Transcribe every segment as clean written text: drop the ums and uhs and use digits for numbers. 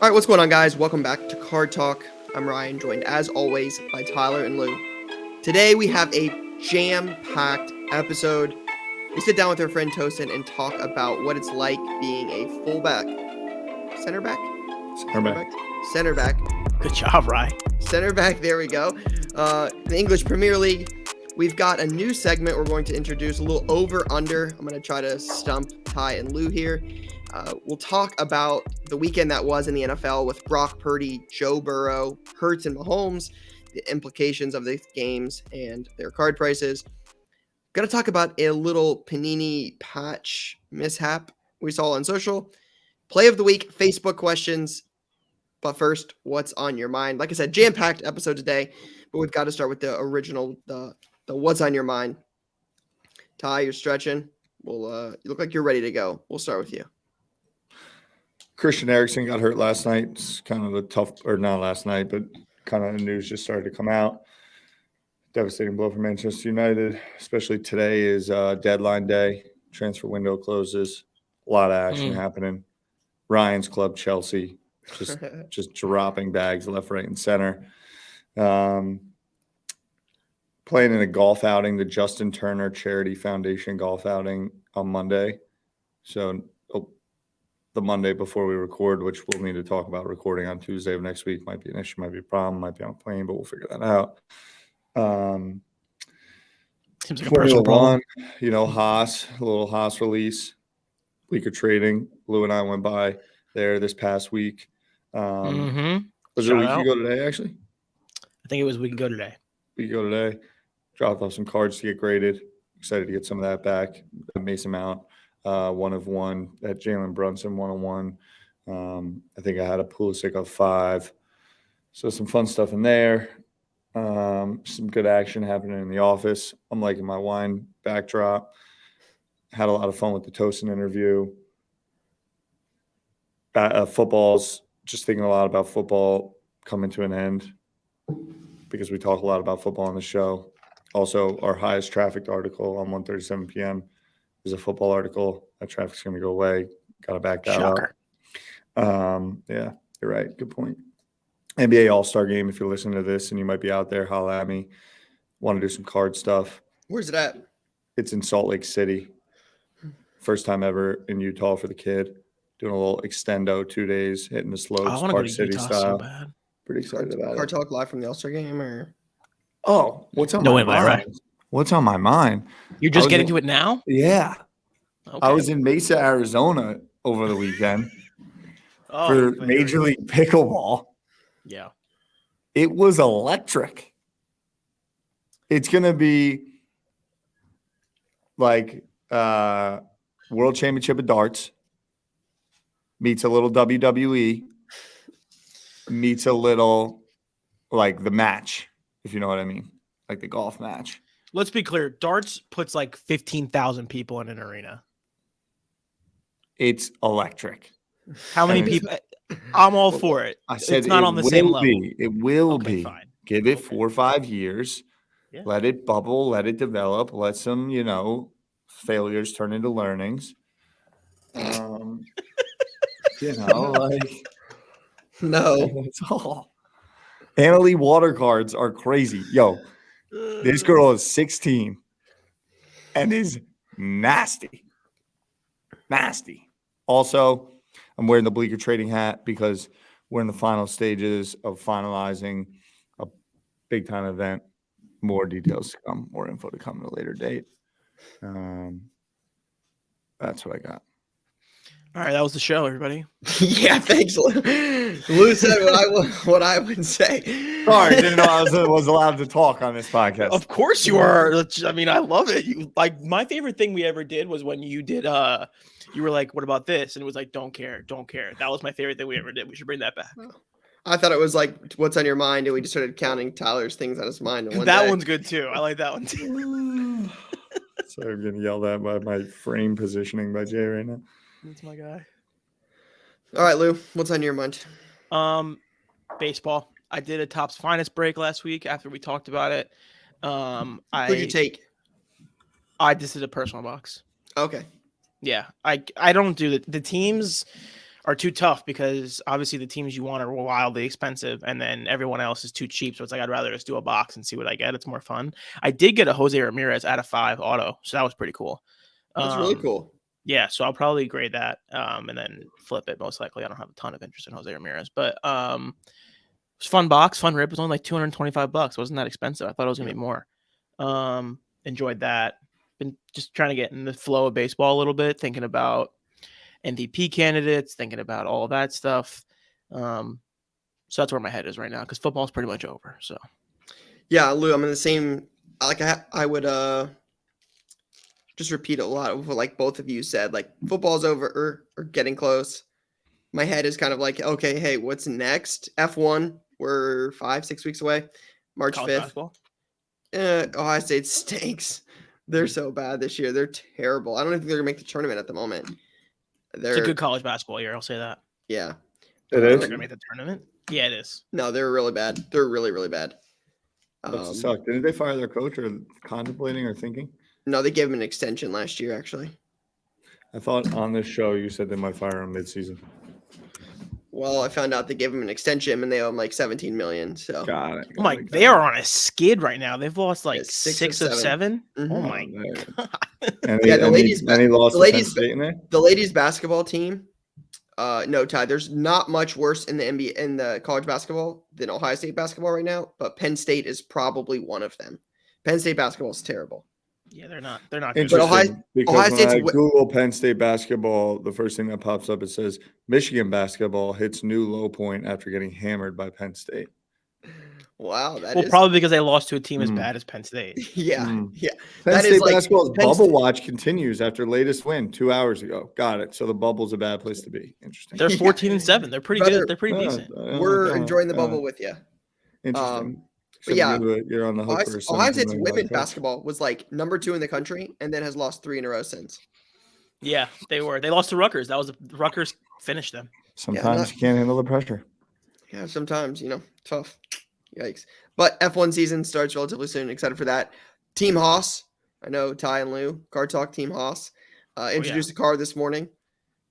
All right, what's going on, guys? Welcome back to Card Talk. I'm Ryan, joined as always by Tyler and Lou. Today we have a jam-packed episode. We sit down with our friend Tosin and talk about what it's like being a fullback, center back. Good job, Ryan. Center back. There we go. The English Premier League. We've got a new segment we're going to introduce, a little over/under. I'm going to try to stump Ty and Lou here. We'll talk about the weekend that was in the NFL with Brock Purdy, Joe Burrow, Hurts, and Mahomes, the implications of the games and their card prices. Going to talk about a little Panini patch mishap we saw on social. Play of the week, Facebook questions. But first, what's on your mind? Like I said, jam-packed episode today, but we've got to start with the original, the what's on your mind. Ty, you're stretching. You look like you're ready to go. We'll start with you. Christian Eriksen got hurt last night. It's kind of a tough, or not last night, but kind of the news just started to come out. Devastating blow for Manchester United, especially today is deadline day. Transfer window closes. A lot of action happening. Ryan's club, Chelsea, just dropping bags left, right, and center. Playing in a golf outing, the Justin Turner Charity Foundation golf outing on Monday. So the Monday before we record, which we'll need to talk about recording on Tuesday of next week, might be an issue, might be a problem, might be on a plane, but we'll figure that out. Seems like a personal problem. A little Haas release, week of trading. Lou and I went by there this past week. Was it a week ago today, actually? I think it was a week ago today. Dropped off some cards to get graded. Excited to get some of that back. Mason Mount, 1 of 1. That Jalen Brunson, 1 of 1. I think I had a Pulisic of 5. So some fun stuff in there. Some good action happening in the office. I'm liking my wine backdrop. Had a lot of fun with the Tosin interview. Football's just thinking a lot about football coming to an end because we talk a lot about football on the show. Also, our highest trafficked article on 1:37 p.m. is a football article. That traffic's going to go away. Got to back that Shocker. up. Yeah, you're right. Good point. NBA All-Star Game, if you're listening to this and you might be out there, holla at me. Want to do some card stuff. Where's it at? It's in Salt Lake City. First time ever in Utah for the kid. Doing a little extendo 2 days, hitting the slopes, Park City style. So bad. Pretty excited about Card it. Talk live from the All-Star Game, or? Oh, what's on my mind? Right? What's on my mind? You're just getting to it now? Yeah. Okay. I was in Mesa, Arizona over the weekend for Major League Pickleball. Yeah. It was electric. It's going to be like World Championship of Darts meets a little WWE meets a little like the match, if you know what I mean, like the golf match. Let's be clear. Darts puts like 15,000 people in an arena. It's electric. How many people? I'm all for it. I said it's not on the same level. It will be. Fine. Give it 4 or 5 years. Yeah. Let it bubble. Let it develop. Let some, failures turn into learnings. Like No. that's all. Annalie water cards are crazy. Yo, this girl is 16 and is nasty. Nasty. Also, I'm wearing the Bleaker Trading hat because we're in the final stages of finalizing a big-time event. More details to come, more info to come at a later date. That's what I got. All right, that was the show, everybody. Yeah, thanks, Lou. Lou said what I would say. Sorry, didn't know I was allowed to talk on this podcast. Of course you are. I mean, I love it. My favorite thing we ever did was when you did. You were like, "What about this?" And it was like, "Don't care." That was my favorite thing we ever did. We should bring that back. I thought it was like, what's on your mind? And we just started counting Tyler's things on his mind. That one's good too. I like that one too. Sorry, I'm getting yelled at by my frame positioning by Jay right now. That's my guy. All right, Lou, what's on your mind? Baseball. I did a Topps Finest break last week after we talked about it. Who'd you take? I just did a personal box. Okay. Yeah, I don't do the teams are too tough because obviously the teams you want are wildly expensive and then everyone else is too cheap. So it's like I'd rather just do a box and see what I get. It's more fun. I did get a Jose Ramirez out of 5 auto, so that was pretty cool. That's really cool. Yeah, so I'll probably grade that and then flip it most likely. I don't have a ton of interest in Jose Ramirez, but it was fun box, fun rip. It was only like $225. It wasn't that expensive. I thought it was gonna be more. Enjoyed that. Been just trying to get in the flow of baseball a little bit, thinking about MVP candidates, thinking about all of that stuff. So that's where my head is right now because football's pretty much over. So yeah, Lou, I'm in the same. Like I would just repeat a lot of what like both of you said. Like football's over or getting close. My head is kind of like, okay, hey, what's next? F1, we're 5-6 weeks away. March 5th. Ohio State stinks. They're so bad this year. They're terrible. I don't even think they're gonna make the tournament at the moment. It's a good college basketball year. I'll say that. Yeah. It They're is. gonna make the tournament. Yeah, it is. No, they're really bad. They're really, really bad. That sucks. Didn't they fire their coach or contemplating or thinking? No, they gave him an extension last year, actually. I thought on this show you said they might fire him midseason. Well, I found out they gave him an extension and they owe him like $17 million. So Got it. Oh my, they are on a skid right now. They've lost like Yeah, 6 of 7. Mhm. Oh my God. god. Yeah, the ladies' Any lost the to Penn ladies- State in there? the ladies basketball team, no, Ty, there's not much worse in the NBA in the college basketball than Ohio State basketball right now, but Penn State is probably one of them. Penn State basketball is terrible. Yeah, they're not good. But Interesting. Because Ohio when State's I wi- Google Penn State basketball, the first thing that pops up, it says Michigan basketball hits new low point after getting hammered by Penn State. Wow, that Well, is probably because they lost to a team as Mm. bad as Penn State. yeah, Mm. yeah. Penn That State is like basketball's Penn bubble State- watch continues after latest win 2 hours ago. Got it. So the bubble's a bad place to be. Interesting. They're Yeah. 14-7. They're pretty Brother, good. They're pretty Yeah, decent. We're enjoying the bubble with you. Interesting. But Except yeah, you're on the hook for a Ohio $17 State's million women's cut. basketball was like number 2 in the country and then has lost 3 in a row since. Yeah, they were. They lost to Rutgers. Rutgers finished them. Sometimes you can't handle the pressure. Yeah, sometimes, tough. Yikes. But F1 season starts relatively soon. Excited for that. Team Haas. I know Ty and Lou. Car Talk Team Haas. Introduced a car this morning.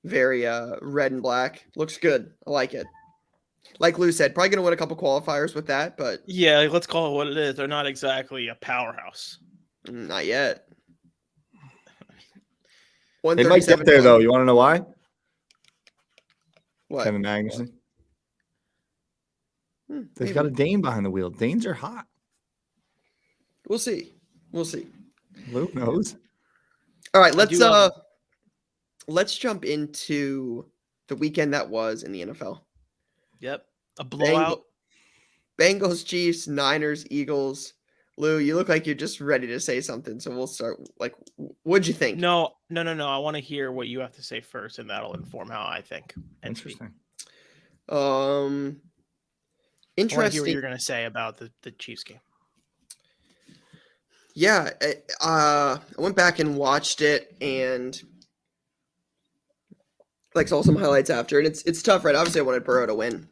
Very red and black. Looks good. I like it. Like Lou said, probably going to win a couple qualifiers with that, but Yeah, let's call it what it is. They're not exactly a powerhouse. not yet. They might get there, though. You want to know why? What? Kevin Magnuson. They've Maybe. got a Dane behind the wheel. Danes are hot. We'll see. We'll see. Lou knows. All right, do, let's jump into the weekend that was in the NFL. Yep. A blowout. Bengals, Chiefs, Niners, Eagles. Lou, you look like you're just ready to say something, so we'll start. Like, what'd you think? No. I want to hear what you have to say first, and that'll inform how I think. Interesting. I want to Interesting. hear what you're going to say about the Chiefs game. Yeah, I went back and watched it and like saw some highlights after, and it's tough, right? Obviously, I wanted Burrow to win,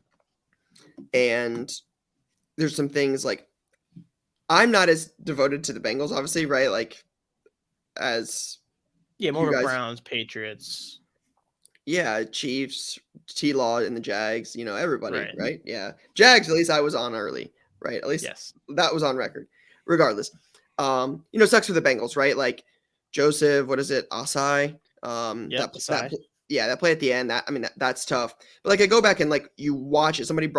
and there's some things like I'm not as devoted to the Bengals, obviously, right? Like as more you of a guys- Browns, Patriots. yeah, Chiefs, T-Law, and the Jags, everybody, Right. right? Yeah, Jags. At least I was on early, right? At least Yes. that was on record. Regardless, it sucks for the Bengals, right? Like Joseph, what is it, Asai? Yep, Asai. That play at the end. That's tough. But like I go back and like you watch it. Somebody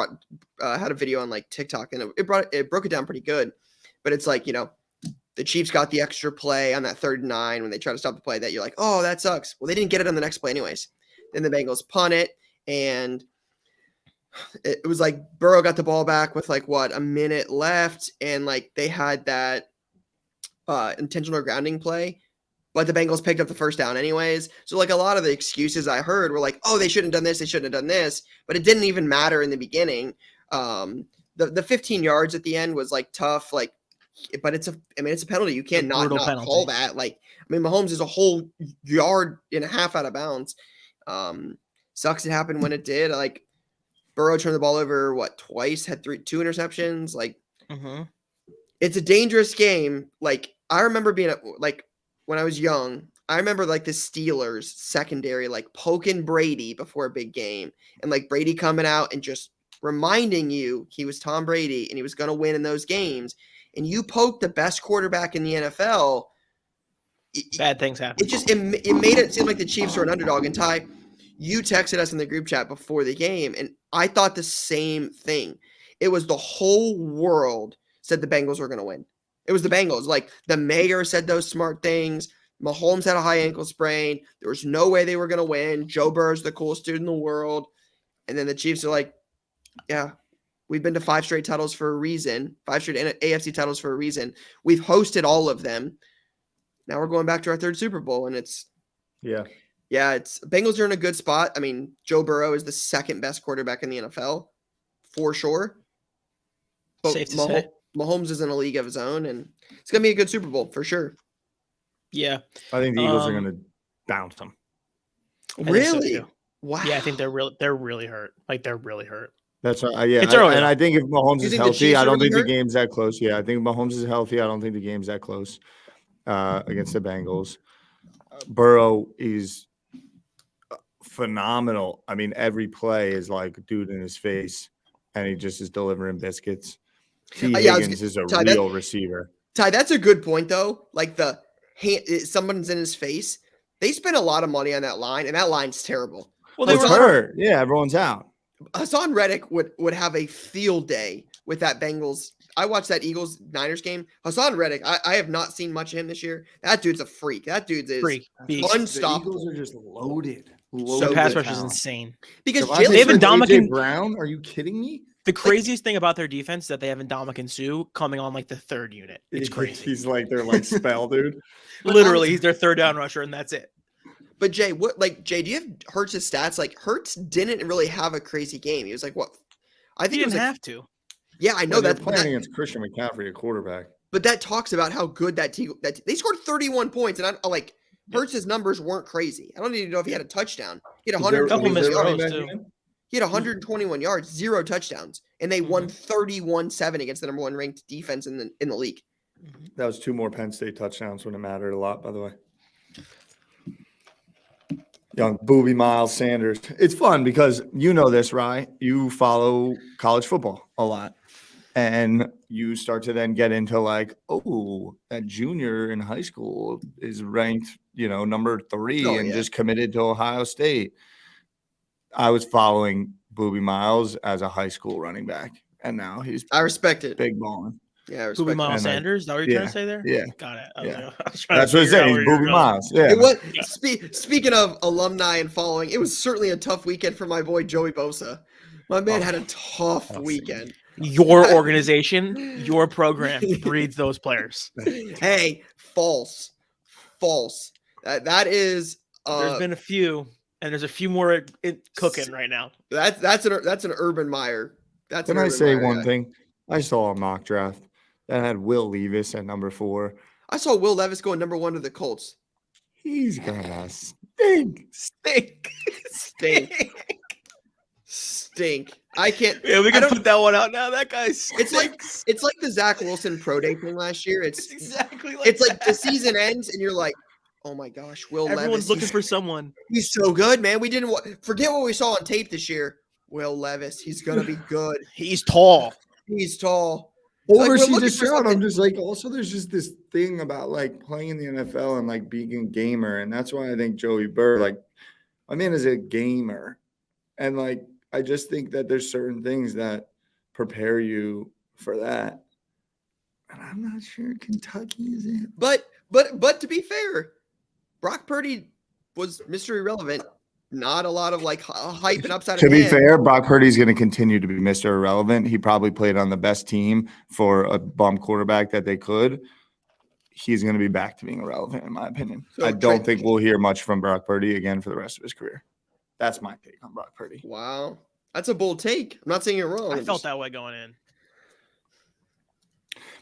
had a video on like TikTok and it broke it down pretty good. But it's like the Chiefs got the extra play on that 3rd and 9 when they try to stop the play. That you're like, oh, that sucks. Well, they didn't get it on the next play anyways. Then the Bengals punt it and it was like Burrow got the ball back with like a minute left, and like they had that intentional grounding play, but the Bengals picked up the first down anyways. So like a lot of the excuses I heard were like, oh, they shouldn't have done this, they shouldn't have done this, but it didn't even matter in the beginning. The 15 yards at the end was like tough, like, but it's a penalty. You can't not penalty. call that. Like, Mahomes is a whole yard and a half out of bounds. Sucks it happened when it did. Like Burrow turned the ball over twice, had 2 interceptions. Like it's a dangerous game. Like I remember being like when I was young, I remember like the Steelers secondary, like poking Brady before a big game, and like Brady coming out and just reminding you he was Tom Brady and he was going to win in those games. And you poke the best quarterback in the NFL. Bad things happen. It made it seem like the Chiefs were an underdog. And Ty, you texted us in the group chat before the game, and I thought the same thing. It was the whole world said the Bengals were going to win. It was the Bengals. Like the mayor said those smart things. Mahomes had a high ankle sprain. There was no way they were going to win. Joe Burrow's the coolest dude in the world. And then the Chiefs are like, yeah, we've been to 5 straight titles for a reason. 5 straight AFC titles for a reason. We've hosted all of them. Now we're going back to our 3rd Super Bowl, and it's Bengals are in a good spot. I mean, Joe Burrow is the 2nd best quarterback in the NFL for sure. But Safe to say. Mahomes is in a league of his own, and it's gonna be a good Super Bowl for sure. Yeah, I think the Eagles are going to bounce them. Really? So Wow. yeah, I think they're really hurt. Like they're really hurt. That's right. Yeah, It's early, and I think if Mahomes is think the healthy, Chiefs I are don't really think the hurt? game's that close. Yeah, I think if Mahomes is healthy, I don't think the game's that close against the Bengals. Burrow is phenomenal. I mean, every play is like dude in his face, and he just is delivering biscuits. T. Higgins is a real receiver. Ty, that's a good point though. Like someone's in his face. They spent a lot of money on that line, and that line's terrible. Well, they It's were hurt. Yeah, everyone's out. Hassan Reddick would have a field day with that Bengals. I watched that Eagles-Niners game. Hassan Reddick, I have not seen much of him this year. That dude's a freak. That dude's unstoppable. The Eagles are just loaded. The pass rush is insane. Because they have Ndamukong Brown. Are you kidding me? The craziest thing about their defense is that they have Ndamukong Suh coming on like the 3rd unit. It's crazy. He's like their like spell dude. Literally, he's their 3rd down rusher, and that's it. But Jay, do you have Hurts' stats? Like Hurts didn't really have a crazy game. He was like, what? I think he didn't it was have to. Yeah, I know they're that. playing against Christian McCaffrey, a quarterback. But that talks about how good that they scored 31 points, and I like Hurts' numbers weren't crazy. I don't need to know if he had a touchdown. He had 121 yards. He had 121 yards, 0 touchdowns, and they won 31-7 against the number 1 ranked defense in the league. That was 2 more Penn State touchdowns when it mattered a lot, by the way. Young Booby Miles Sanders. It's fun because you know this, right? You follow college football a lot. And you start to then get into like, oh, that junior in high school is ranked, number 3 just committed to Ohio State. I was following Booby Miles as a high school running back, and now he's I respect it. Big balling. Yeah, I respect Booby Miles And Sanders. Is that what you're trying to say there? Yeah. Got it. Yeah. That's what I'm saying. He's Booby Miles. Yeah. It was, speaking of alumni and following, it was certainly a tough weekend for my boy Joey Bosa. My man had a tough weekend. Your organization, your program breeds those players. Hey, false. That is. There's been a few, and there's a few more cooking right now. That's an Urban Meyer. Can I say one thing? I saw a mock draft that had Will Levis at number 4. I saw Will Levis going number 1 to the Colts. He's gonna stink. I can't. Yeah, we can put that one out now. That guy's. It's like the Zach Wilson pro day thing last year. It's exactly like. It's like the season ends and you're like, oh my gosh, Everyone's Levis. looking for someone. He's so good, man. We didn't forget what we saw on tape this year. Will Levis, he's gonna be good. He's tall. Over I'm just like, also there's just this thing about like playing in the NFL and like being a gamer. And that's why I think Joey Burr, like, my man is a gamer. And like, I just think that there's certain things that prepare you for that. And I'm not sure Kentucky is it. But to be fair, Brock Purdy was Mr. Irrelevant. Not a lot of like hype and upside. To be fair, Brock Purdy's going to continue to be Mr. Irrelevant. He probably played on the best team for a bum quarterback that they could. He's going to be back to being irrelevant, in my opinion. So I don't think we'll hear much from Brock Purdy again for the rest of his career. That's my take on Brock Purdy. Wow. That's a bold take. I'm not saying you're wrong. I felt that way going in.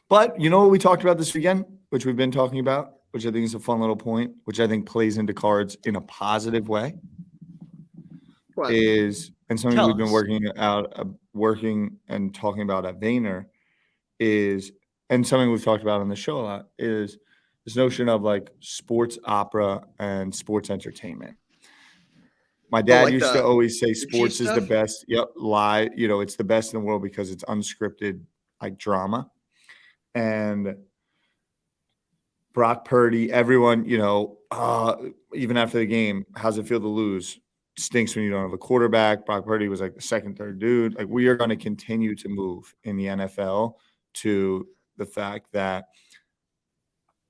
But you know what we talked about this weekend, which we've been talking about, which I think is a fun little point, which I think plays into cards in a positive way. What? And something we've been working and talking about at Vayner and something we've talked about on the show a lot is this notion of like sports opera and sports entertainment. My dad like used to always say the sports is the stuff? best. Yep, lie. It's the best in the world because it's unscripted, like drama. And Brock Purdy, everyone, even after the game, how's it feel to lose? Stinks when you don't have a quarterback. Brock Purdy was like the second, third dude. Like, we are going to continue to move in the NFL to the fact that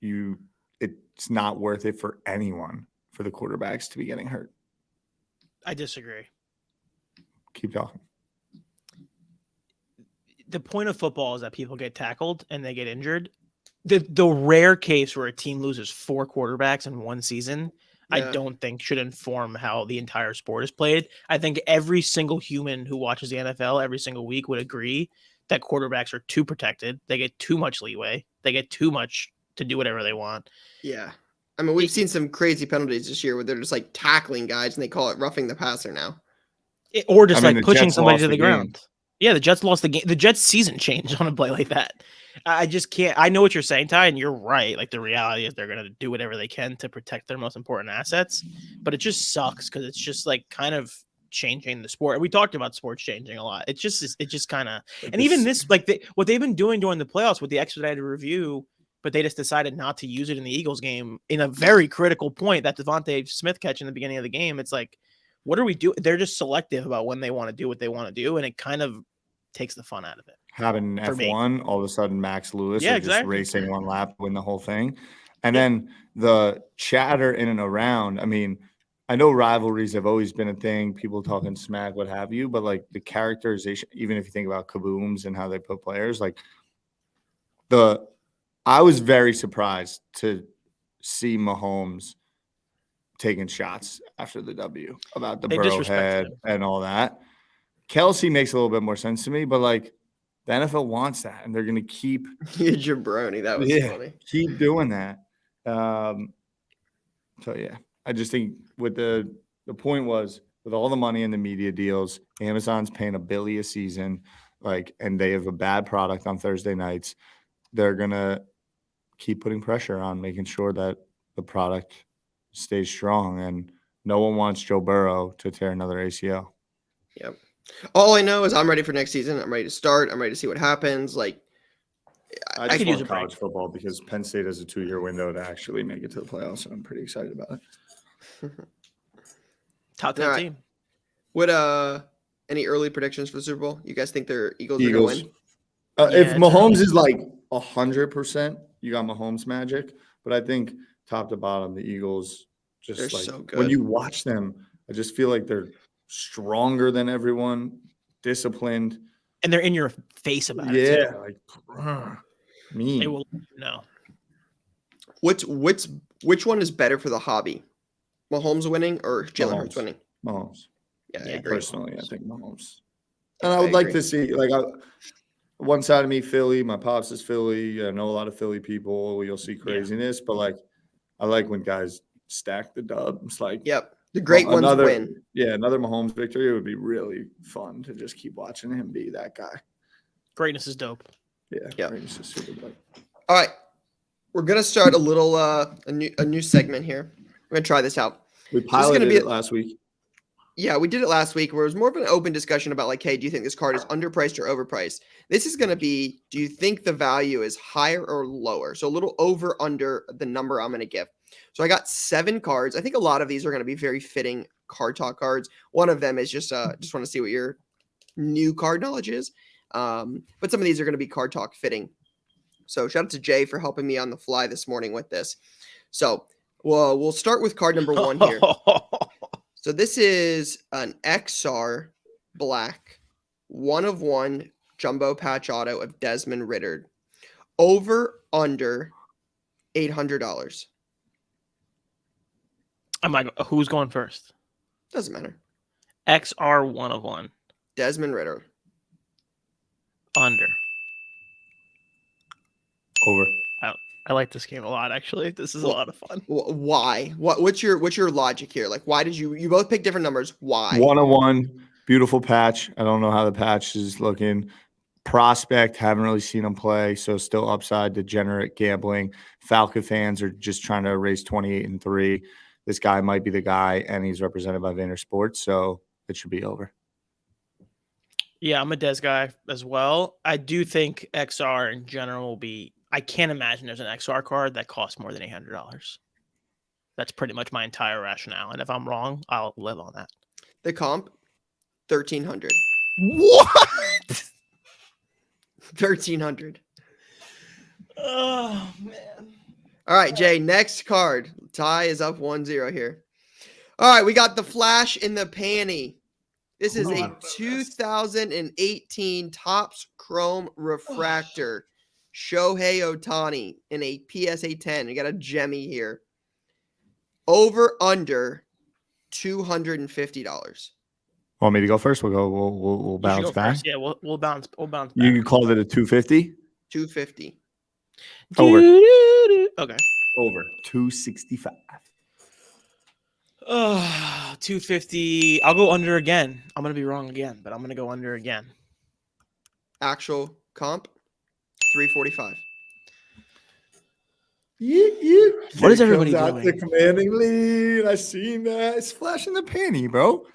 it's not worth it for anyone for the quarterbacks to be getting hurt. I disagree. Keep talking. The point of football is that people get tackled and they get injured. The rare case where a team loses 4 quarterbacks in one season, I don't think should inform how the entire sport is played. I think every single human who watches the NFL every single week would agree that quarterbacks are too protected. They get too much leeway. They get too much to do whatever they want. Yeah. I mean, we've seen some crazy penalties this year where they're just like tackling guys and they call it roughing the passer now. Or just pushing Jets somebody to the game. ground. Yeah, the Jets lost the game. The Jets season changed on a play like that. I just can't. I know what you're saying, Ty, and you're right. Like, the reality is they're going to do whatever they can to protect their most important assets. But it just sucks because it's just like kind of changing the sport. We talked about sports changing a lot. It just kind of, and even this, like what they've been doing during the playoffs with the expedited review, but they just decided not to use it in the Eagles game in a very critical point, that Devontae Smith catch in the beginning of the game. It's like, what are we doing? They're just selective about when they want to do what they want to do, and it kind of takes the fun out of it. Having F1, all of a sudden Max Lewis just racing one lap, win the whole thing. And then the chatter in and around, I mean, I know rivalries have always been a thing, people talking smack, what have you, but like the characterization, even if you think about kabooms and how they put players, like I was very surprised to see Mahomes taking shots after the W about the Burrow head and all that. Kelsey makes a little bit more sense to me, but like the NFL wants that, and they're going to keep jabroni. That was funny. Keep doing that. So yeah, I just think with the point was, with all the money in the media deals, Amazon's paying $1 billion a season, and they have a bad product on Thursday nights. They're gonna keep putting pressure on making sure that the product stays strong, and no one wants Joe Burrow to tear another ACL. Yep. All I know is I'm ready for next season. I'm ready to start. I'm ready to see what happens. Like, I could use college football because Penn State has a 2-year window to actually make it to the playoffs, and I'm pretty excited about it. Top 10 team. What any early predictions for the Super Bowl? You guys think their Eagles are going to win? If Mahomes is like 100%, you got Mahomes magic. But I think top to bottom, the Eagles they're so good. When you watch them, I just feel like they're stronger than everyone, disciplined, and they're in your face about it. Yeah, like mean. They will know. Which one is better for the hobby? Mahomes winning or Jalen Hurts winning? Mahomes. Yeah, I agree. Personally, I think Mahomes. And I would like to see, one side of me, Philly. My pops is Philly. I know a lot of Philly people. You'll see craziness, but I like when guys stack the dub. It's like, yep, the great ones win. Yeah, another Mahomes victory would be really fun to just keep watching him be that guy. Greatness is dope. Yeah, greatness is super dope. All right, we're gonna start a little a new segment here. We're gonna try this out. We piloted it last week. Yeah, we did it last week where it was more of an open discussion about like, hey, do you think this card is underpriced or overpriced? This is going to be, do you think the value is higher or lower? So a little over under the number I'm going to give. So I got 7 cards. I think a lot of these are going to be very fitting card talk cards. One of them is just want to see what your new card knowledge is. But some of these are going to be card talk fitting. So shout out to Jay for helping me on the fly this morning with this. So we'll start with card number 1 here. So this is an XR black 1/1 jumbo patch auto of Desmond Ridder. Over under $800. Who's going first? Doesn't matter. XR 1/1. Desmond Ridder. Under. Over. I like this game a lot, actually. This is a lot of fun. Why? What's your logic here? Like, why did you both pick different numbers? Why? 1/1, beautiful patch. I don't know how the patch is looking. prospect. Haven't really seen him play, so still upside. Degenerate gambling. Falcon fans are just trying to erase 28-3. This guy might be the guy, and he's represented by Vayner Sports, so it should be over. Yeah, I'm a Dez guy as well. I do think XR in general will be. I can't imagine there's an XR card that costs more than $800. That's pretty much my entire rationale. And if I'm wrong, I'll live on that. The comp, 1,300. What? 1,300. Oh man. All right, Jay. Next card. Ty is up 1-0 here. All right, we got the Flash in the Panty. This is a 2018 Topps Chrome Refractor. Shohei Ohtani in a PSA 10. We got a Gemmy here. Over under $250. Want me to go first? We'll bounce back. First. Yeah, we'll bounce. We'll bounce back. You called it a 250. 250. Over. Okay. Over 265. 250. I'll go under again. I'm gonna be wrong again, but I'm gonna go under again. Actual comp, 345. What is everybody doing? The commanding lead. I seen that. It's flashing the panty, bro.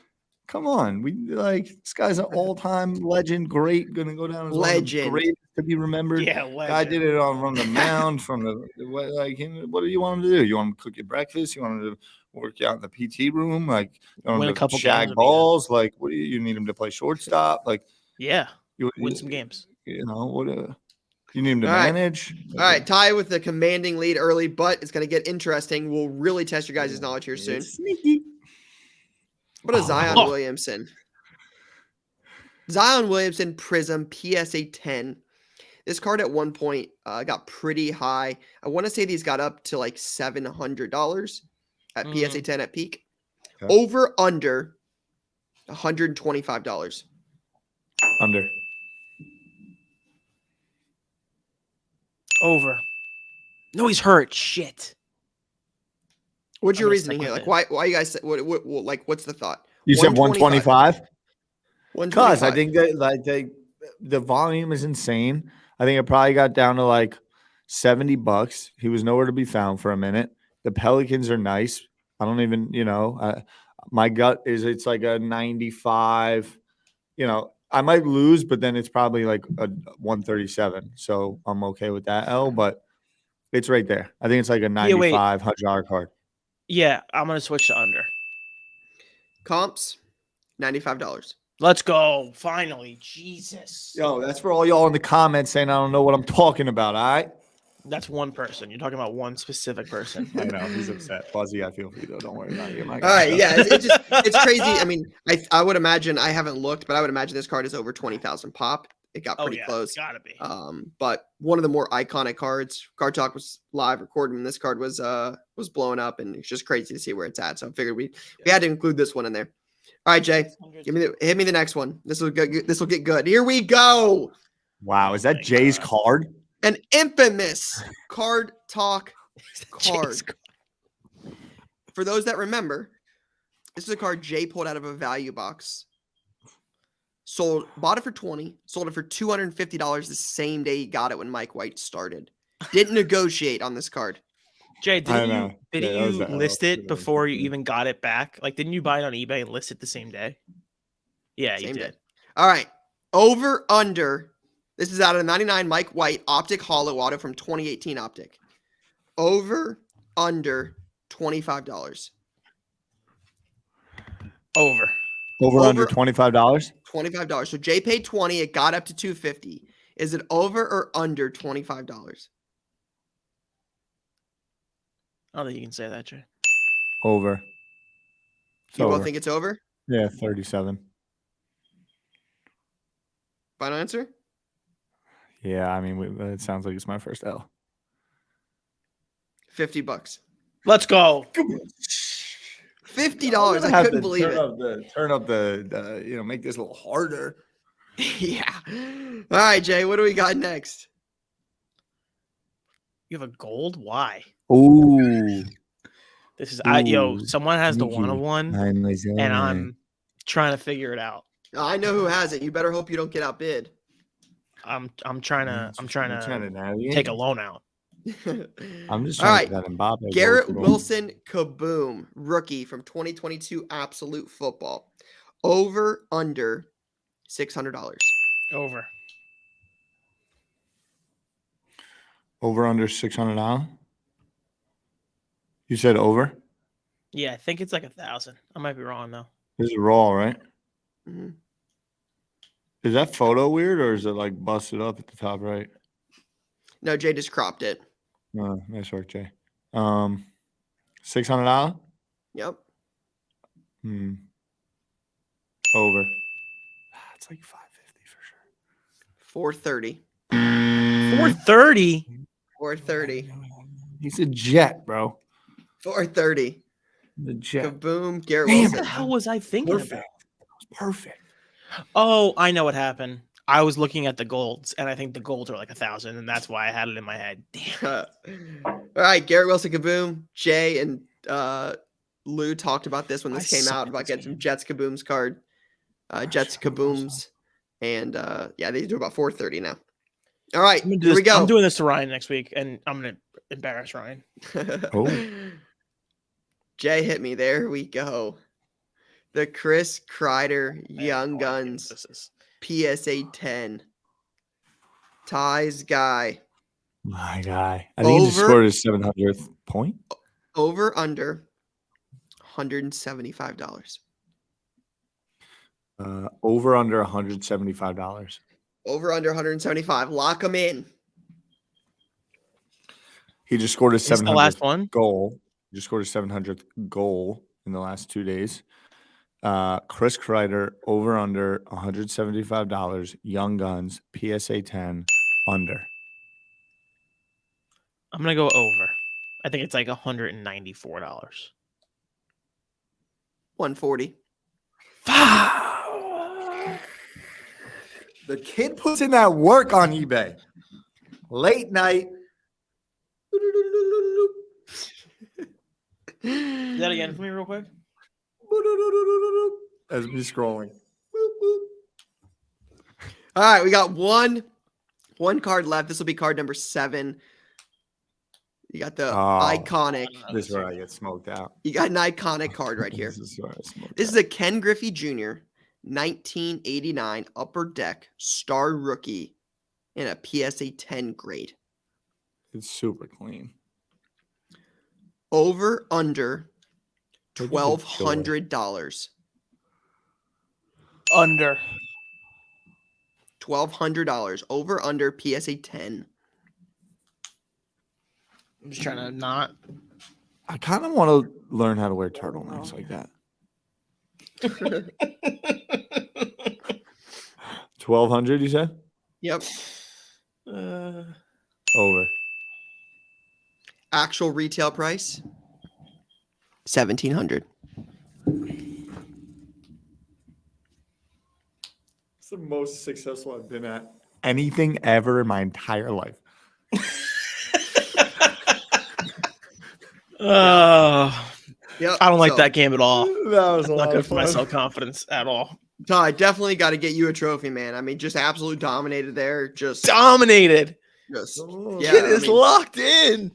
Come on. This guy's an all-time legend. Great. Gonna go down as legend. Great to be remembered. Yeah, legend. Guy did it on the mound from the what do you want him to do? You want him to cook your breakfast? You want him to work out in the PT room? Like, you want win him a couple to shag games balls? Like, what do you need him to play shortstop? Like, yeah, win some games. You know what? You need him to All right. manage. All right, Ty with the commanding lead early, but it's going to get interesting. We'll really test your guys' knowledge here soon. Sneaky. What is Zion Williamson? Zion Williamson Prism PSA 10. This card at one point got pretty high. I want to say these got up to like $700 at PSA 10 at peak. Okay. Over under $125. Under. Over. No, he's hurt. Shit. What's your reasoning here? Like, why you guys? What's the thought? You said 125. 125. Because I think that the volume is insane. I think it probably got down to like $70. He was nowhere to be found for a minute. The Pelicans are nice. I don't even, my gut is it's like a 95. I might lose, but then it's probably like a 137. So I'm okay with that, but it's right there. I think it's like a 95 $100 card. Yeah, I'm going to switch to under. Comps, $95. Let's go. Finally. Jesus. Yo, that's for all y'all in the comments saying I don't know what I'm talking about, all right? That's one person. You're talking about one specific person. I know. He's upset. Fuzzy, I feel for you, though. Don't worry about it. All right, yeah. It's crazy. I mean, I would imagine, I haven't looked, but I would imagine this card is over 20,000 pop. It got pretty close. Gotta be. But one of the more iconic cards. Card Talk was live recording, and this card was blowing up, and it's just crazy to see where it's at. So I figured we had to include this one in there. All right, Jay, hit me the next one. This will get good. Here we go. Wow, is that Jay's card? An infamous Card Talk card. For those that remember, this is a card Jay pulled out of a value box. Bought it for $20, sold it for $250 the same day he got it when Mike White started. Didn't negotiate on this card. Jay, didn't you list it before you even got it back? Like, didn't you buy it on eBay and list it the same day? Yeah, you did. All right. Over, under. This is out of 99 Mike White Optic Hollow Auto from 2018 Optic. Over, under $25. Over under $25? $25. So Jay paid 20. It got up to 250. Is it over or under $25? I don't think you can say that, Jay. Over. You both think it's over? Yeah, 37. Final answer? Yeah, I mean, it sounds like it's my first L. $50. Let's go. $50. I couldn't believe it. Turn up the make this a little harder. Yeah. All right, Jay, what do we got next? You have a gold? Why? Ooh. This is someone has the 101 and I'm trying to figure it out. I know who has it. You better hope you don't get outbid. I'm trying to navigate. take a loan out. I'm just All trying right. to get that Mbappe. Garrett goal. Wilson Kaboom, rookie from 2022 Absolute Football. Over under $600. Over. Over under $600. You said over. Yeah, I think it's like 1,000. I might be wrong though. This is raw, right? Mm-hmm. Is that photo weird or is it like busted up at the top right? No, Jay just cropped it. Nice work, Jay. $600. Yep. Over. It's like $550 for sure. 430. 430. 430. He's a jet, bro. 430. The jet. Kaboom, Garrett Damn, What Wilson. the hell was I thinking Perfect. about? That was perfect. Oh, I know what happened. I was looking at the golds, and I think the golds are like 1,000, and that's why I had it in my head. Damn. All right, Garrett Wilson Kaboom. Jay and Lou talked about this when this came suck out at about this getting some game. Jets Kabooms card. Jets Kabooms. And yeah, they do about 430 now. All right, here we go. I'm doing this to Ryan next week, and I'm going to embarrass Ryan. Oh. Jay hit me. There we go. The Chris Kreider Young Guns This is PSA 10. Ty's guy. My guy. I think he just Over- scored his 700th point. Over under $175. Over under $175. Over under 175. Lock them in. He just scored his Is this the 700th last one? goal. He just scored his 700th goal in the last 2 days. Chris Kreider, over under $175. Young Guns, PSA 10, under. I'm going to go over. I think it's like $194. 140. The kid puts in that work on eBay. Late night. Do that again for me real quick. As me scrolling. All right, we got one card left. This will be card number 7. You got the iconic. This is where I get smoked out. You got an iconic card right here. This is where I smoke This is a Ken Griffey Jr. 1989 Upper Deck Star Rookie in a PSA 10 grade. It's super clean. Over under Look at the $1,200. Under. $1,200. Over under PSA 10. I'm just trying to not. I kind of want to learn how to wear turtlenecks like that. 1,200, you said? Yep. Over. Actual retail price $1,700. It's the most successful I've been at anything ever in my entire life. Yep. I don't like that game at all. That was That's not good for my self-confidence at all. Ty, definitely got to get you a trophy, man. I mean, just absolute dominated there. Just Dominated. yeah. Kid is locked in.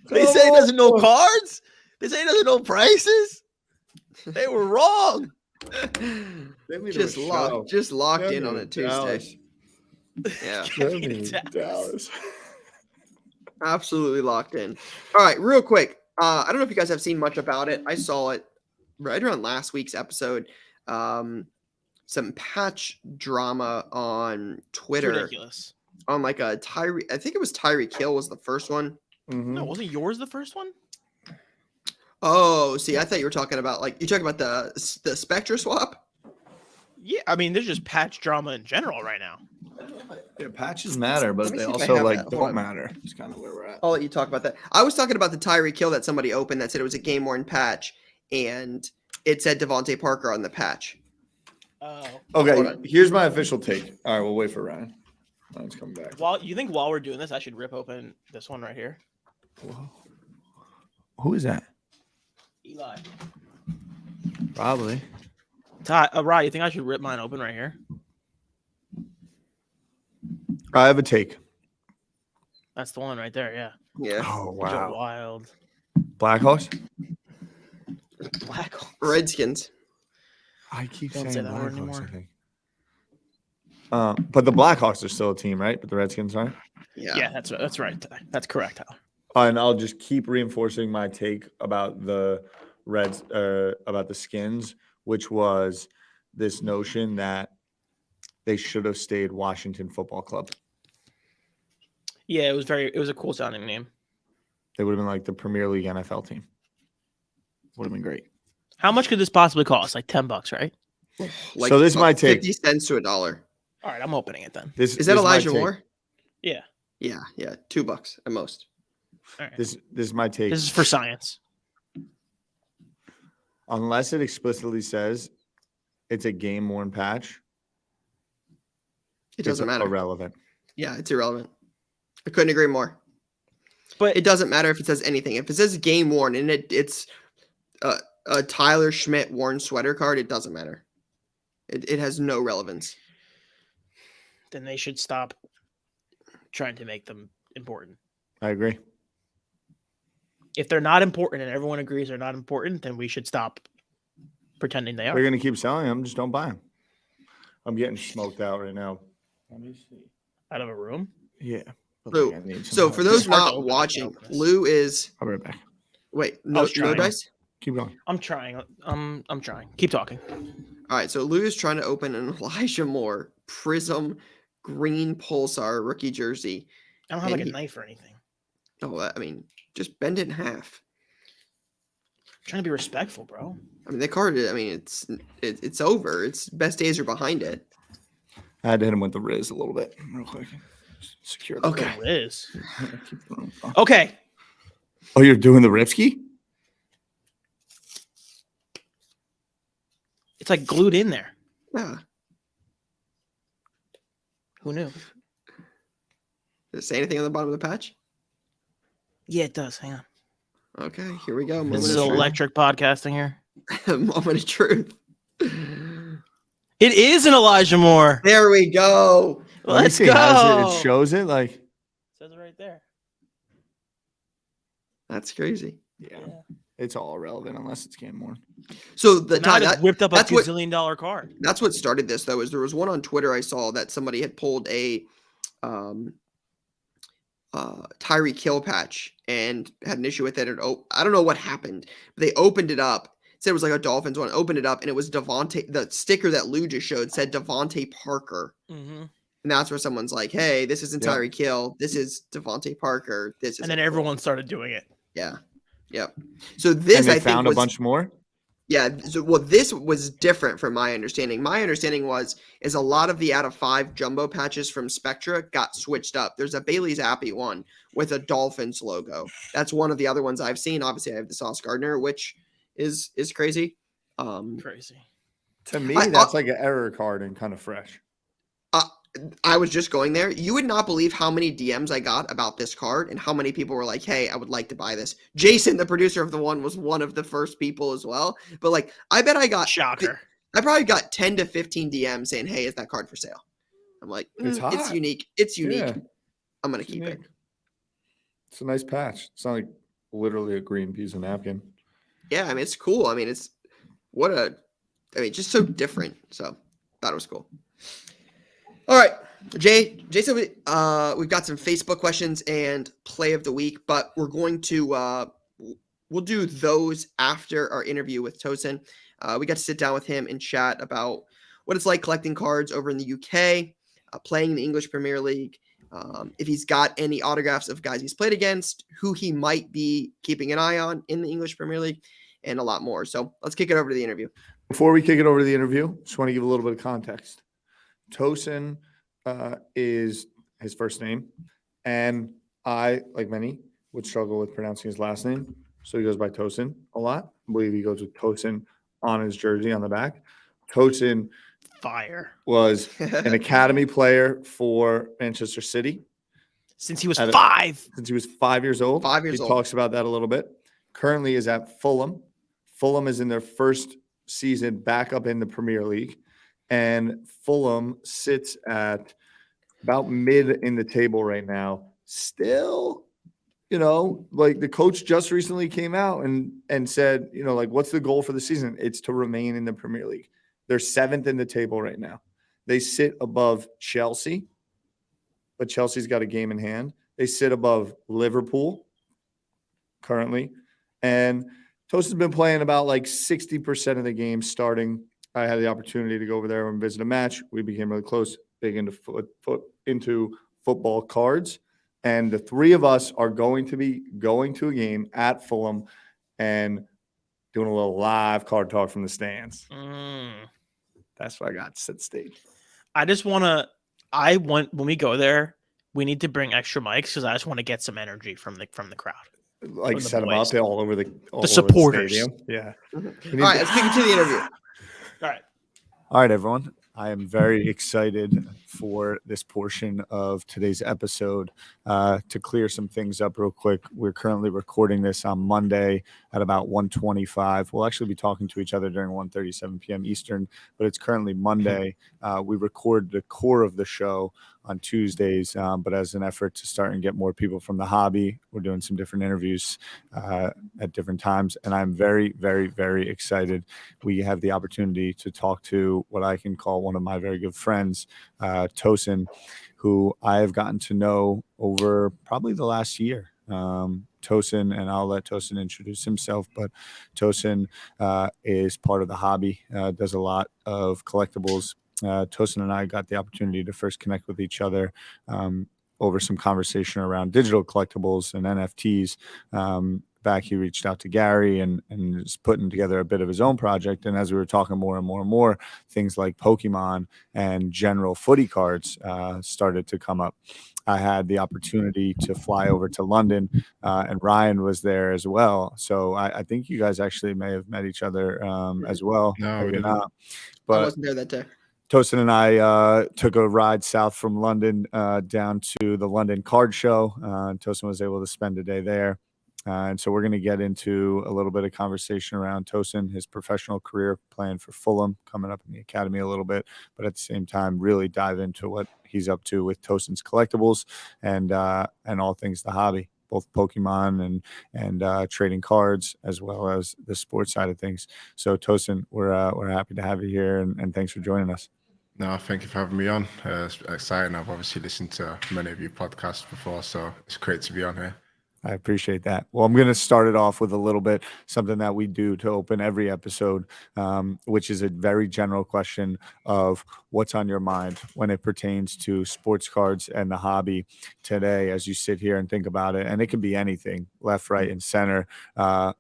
They say he doesn't know cards. They say he doesn't know prices. They were wrong. Just locked in on it Tuesday. Yeah. Dallas. Absolutely locked in. All right, real quick. I don't know if you guys have seen much about it. I saw it right around last week's episode. Some patch drama on Twitter. It's ridiculous. On like a Tyree, I think it was Tyreek Hill was the first one. Mm-hmm. No, wasn't yours the first one? Oh, see, I thought you were talking about you're talking about the Spectre swap. Yeah, I mean, there's just patch drama in general right now. Yeah, patches matter, but Let me they see if I also have like that. Hold don't on. matter. It's kind of where we're at. I'll let you talk about that. I was talking about the Tyreek Hill that somebody opened that said it was a game worn patch, and it said Devontae Parker on the patch. Oh. Hold Okay, on. here's my official take. All right, we'll wait for Ryan. Ryan's coming back. While we're doing this, I should rip open this one right here. Whoa. Who is that? Eli. Probably. Ty, Ryan, you think I should rip mine open right here? I have a take. That's the one right there. Yeah. Yeah. Oh, These are wow. wild. Blackhawks? Blackhawks. Redskins. I keep Don't say saying that word Blackhawks, anymore. I think. But the Blackhawks are still a team, right? But the Redskins aren't. Yeah, that's right. That's correct, Tyler. And I'll just keep reinforcing my take about the Reds, about the Skins, which was this notion that they should have stayed Washington Football Club. Yeah, it was a cool sounding name. They would have been like the Premier League NFL team. Would have been great. How much could this possibly cost? Like $10, right? Like, So this is my take. 50 cents to $1. All right, I'm opening it then. Is that Elijah Moore? Yeah. Yeah, $2 at most. All right. This is my take. This is for science. Unless it explicitly says it's a game-worn patch, It doesn't matter. Irrelevant. Yeah, it's irrelevant. I couldn't agree more. But It doesn't matter if it says anything. If it says game worn and it's a Tyler Schmidt worn sweater card, it doesn't matter. It has no relevance. then they should stop trying to make them important. I agree. If they're not important and everyone agrees they're not important, then we should stop pretending they They're are. going to keep selling them. Just don't buy them. I'm getting smoked out right now. Let me see. Out of a room? Yeah. Lou, so for those It's hard to not open it, watching, open this. Lou is I'll be right back. wait, I no was trying. dice? Keep going. I'm trying. I'm trying. Keep talking. All right, so Lou is trying to open an Elijah Moore Prism Green Pulsar rookie jersey. I don't have like And a knife or anything. Oh, I mean, just bend it in half. I'm trying to be respectful, bro. I mean, the card. I mean, it's over. Its best days are behind it. I had to hit him with the Riz a little bit, real quick. Secure the Okay. It is. Keep going. Okay. Oh, you're doing the Ripski? It's like glued in there. Yeah. Who knew? Does it say anything on the bottom of the patch? Yeah, it does. Hang on. Okay, here we go. This Moment is of truth. electric podcasting here. Moment of truth. It is an Elijah Moore. There we go. Let me Let's see. go. It shows it like. Says it right there. That's crazy. Yeah. It's all irrelevant unless it's game worn. So the Now time I just whipped up a that's what- gazillion-dollar card. that's what started this though. Is there was one on Twitter I saw that somebody had pulled a Tyreek Hill patch and had an issue with it. And I don't know what happened, but they opened it up. Said it was like a Dolphins one. Opened it up and it was Devontae. The sticker that Lou just showed said Devontae Parker. Mm-hmm. And that's where someone's like, "Hey, this isn't Yep. Tyreek Hill. This is Devontae Parker. This is." And then everyone started doing it. Yeah. Yep. So this And they I think found was, a bunch more. Yeah. So, well, this was different from my understanding. My understanding is a lot of the out of 5 jumbo patches from Spectra got switched up. There's a Bailey's Appy one with a Dolphins logo. That's one of the other ones I've seen. Obviously, I have the Sauce Gardner, which is crazy. Crazy. To me, I- that's like an error card and kind of fresh. I was just going there. You would not believe how many DMs I got about this card and how many people were like, "Hey, I would like to buy this." Jason, the producer of the one, was one of the first people as well. But like, I bet I got Shocker. I probably got 10 to 15 DMs saying, "Hey, is that card for sale?" I'm like, It's it's hot. unique. It's unique. Yeah, I'm gonna it's keep it. unique. It's a nice patch. It's not like literally a green piece of napkin. Yeah, I mean, it's cool. I mean, just so different. So thought it was cool. All right, Jason, we've got some Facebook questions and play of the week, but we're going to we'll do those after our interview with Tosin. We got to sit down with him and chat about what it's like collecting cards over in the UK, playing in the English Premier League, if he's got any autographs of guys he's played against, who he might be keeping an eye on in the English Premier League, and a lot more. So let's kick it over to the interview. Before we kick it over to the interview, just want to give a little bit of context. Tosin is his first name, and I, like many, would struggle with pronouncing his last name, so he goes by Tosin a lot. I believe he goes with Tosin on his jersey on the back. Tosin Fire. was an academy player for Manchester City Since he was At a- 5. since he was 5 years old. 5 years he old. talks about that a little bit. Currently is at Fulham. Fulham is in their first season back up in the Premier League, and Fulham sits at about mid in the table right now. Still, like the coach just recently came out and said, like, what's the goal for the season? It's to remain in the Premier League. They're 7th in the table right now. They sit above Chelsea, but Chelsea's got a game in hand. They sit above Liverpool currently. And Tosin's been playing about like 60% of the games starting. I had the opportunity to go over there and visit a match. We became really close, big into into football cards. And the three of us are going to be going to a game at Fulham and doing a little live card talk from the stands. That's what I got to set the stage. When we go there, we need to bring extra mics because I just want to get some energy from the crowd. Like set them up all over the supporters. Stadium. Yeah. All right, let's kick it to the interview. All right, everyone. I am very excited for this portion of today's episode. To clear some things up real quick, we're currently recording this on Monday at about 1:25. We'll actually be talking to each other during 1:37 p.m. Eastern, but it's currently Monday. We record the core of the show on Tuesdays, but as an effort to start and get more people from the hobby, we're doing some different interviews at different times, and I'm very, very, very excited. We have the opportunity to talk to what I can call one of my very good friends, Tosin, who I have gotten to know over probably the last year. Tosin, and I'll let Tosin introduce himself, but Tosin is part of the hobby, does a lot of collectibles. Tosin and I got the opportunity to first connect with each other over some conversation around digital collectibles and NFTs. Back, he reached out to Gary and is putting together a bit of his own project. And as we were talking more and more and more, things like Pokemon and general footy cards started to come up. I had the opportunity to fly over to London, and Ryan was there as well. So I think you guys actually may have met each other as well. No, we didn't. Not. But I wasn't there that day. Tosin and I took a ride south from London down to the London Card Show. Tosin was able to spend a day there. And so we're going to get into a little bit of conversation around Tosin, his professional career playing for Fulham, coming up in the academy a little bit, but at the same time, really dive into what he's up to with Tosin's collectibles and all things the hobby, both Pokemon and trading cards, as well as the sports side of things. So Tosin, we're happy to have you here, and thanks for joining us. No, thank you for having me on. It's exciting. I've obviously listened to many of your podcasts before, so it's great to be on here. I appreciate that. Well, I'm going to start it off with a little bit something that we do to open every episode, which is a very general question of what's on your mind when it pertains to sports cards and the hobby today as you sit here and think about it. And it can be anything, left, right, and center.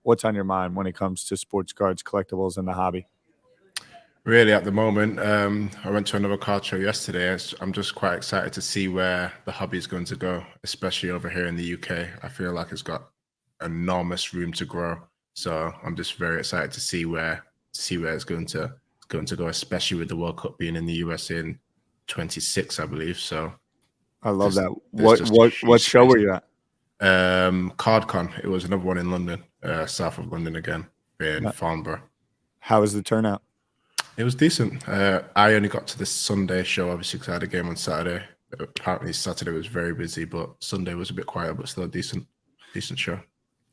What's on your mind when it comes to sports cards, collectibles, and the hobby? Really, at the moment, I went to another card show yesterday. I'm just quite excited to see where the hobby is going to go, especially over here in the UK. I feel like it's got enormous room to grow. So I'm just very excited to see where it's going to go, especially with the World Cup being in the US in 26, I believe. So I love that. What show were you at? CardCon. It was another one in London, south of London again, in Farnborough. How was the turnout? It was decent. I only got to the Sunday show, obviously, because I had a game on Saturday. Apparently, Saturday was very busy, but Sunday was a bit quiet, but still a decent show.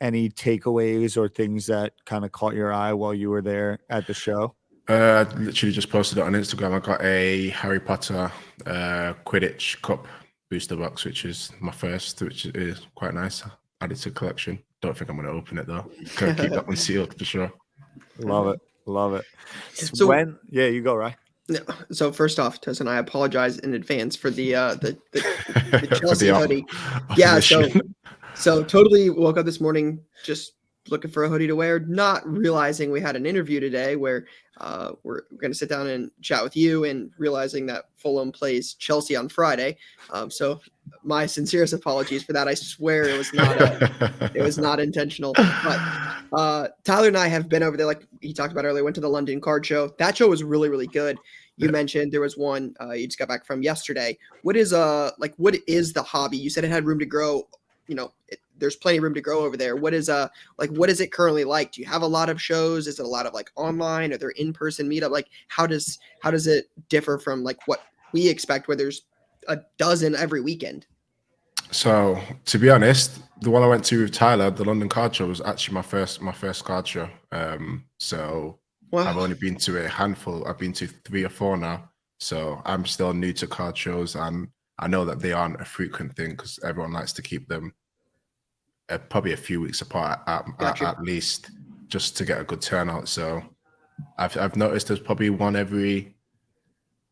Any takeaways or things that kind of caught your eye while you were there at the show? I literally just posted it on Instagram. I got a Harry Potter Quidditch Cup booster box, which is my first, which is quite nice. Added to the collection. Don't think I'm going to open it, though. Gotta keep that one sealed for sure. Love it. Love it. So you go, right? So first off, Tosin, I apologize in advance for the Chelsea hoodie. Yeah, so totally woke up this morning just looking for a hoodie to wear, not realizing we had an interview today where we're going to sit down and chat with you, and realizing that Fulham plays Chelsea on Friday. So my sincerest apologies for that. I swear it was not intentional. But Tyler and I have been over there, like he talked about earlier, went to the London Card Show. That show was really, really good. You mentioned there was one you just got back from yesterday. What is the hobby? You said it had room to grow. There's plenty of room to grow over there. What is it currently like? Do you have a lot of shows? Is it a lot of like online? Are there in-person meetup? Like how does it differ from like what we expect, where there's a dozen every weekend. So to be honest, the one I went to with Tyler, the London Card Show, was actually my first card show. So Wow. I've only been to a handful. I've been to 3 or 4 now. So I'm still new to card shows, and I know that they aren't a frequent thing because everyone likes to keep them probably a few weeks apart at least, just to get a good turnout. So I've noticed there's probably one every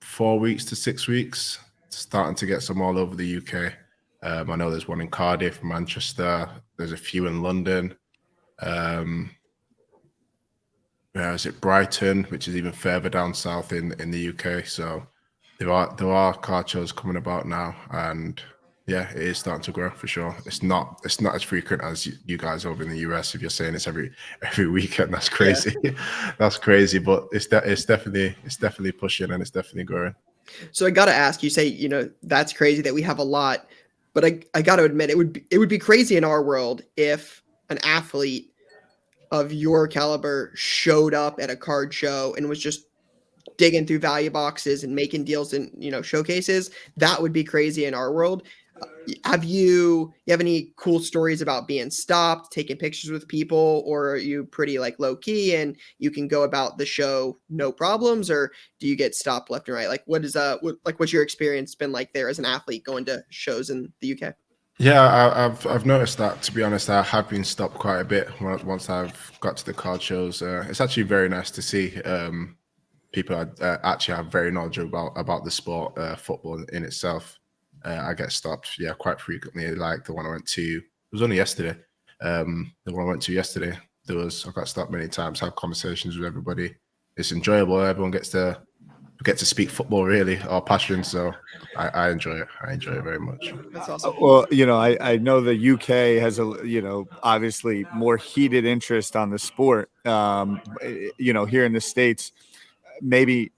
4 weeks to 6 weeks, starting to get some all over the UK. I know there's one in Cardiff, Manchester. There's a few in London. Is it Brighton, which is even further down south in the UK? So there are card shows coming about now, and yeah, it is starting to grow for sure. It's not as frequent as you guys over in the US. If you're saying it's every weekend, that's crazy. Yeah. That's crazy, but it's definitely pushing, and it's definitely growing. So I got to ask, you say, that's crazy that we have a lot, but I got to admit, it would be crazy in our world if an athlete of your caliber showed up at a card show and was just digging through value boxes and making deals in, showcases. That would be crazy in our world. Have you any cool stories about being stopped, taking pictures with people, or are you pretty like low key and you can go about the show no problems, or do you get stopped left and right? Like what's your experience been like there as an athlete going to shows in the UK? Yeah, I've noticed that, to be honest. I have been stopped quite a bit once I've got to the card shows. It's actually very nice to see people actually have very knowledgeable about the sport, football in itself. I get stopped, quite frequently. Like the one I went to, it was only yesterday. The one I went to yesterday, I got stopped many times, had conversations with everybody. It's enjoyable. Everyone gets to speak football, really, or passion. So I enjoy it. I enjoy it very much. That's awesome. Well, I know the UK has obviously more heated interest on the sport. Here in the States, maybe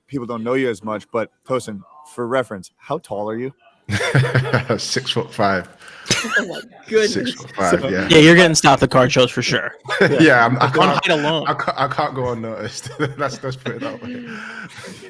people don't know you as much, but Tosin, for reference, how tall are you? 6'5". Oh my goodness. 6'5", yeah. Yeah, you're getting stopped at card shows for sure. Yeah, on height alone. I can't go unnoticed. Let's put it that way.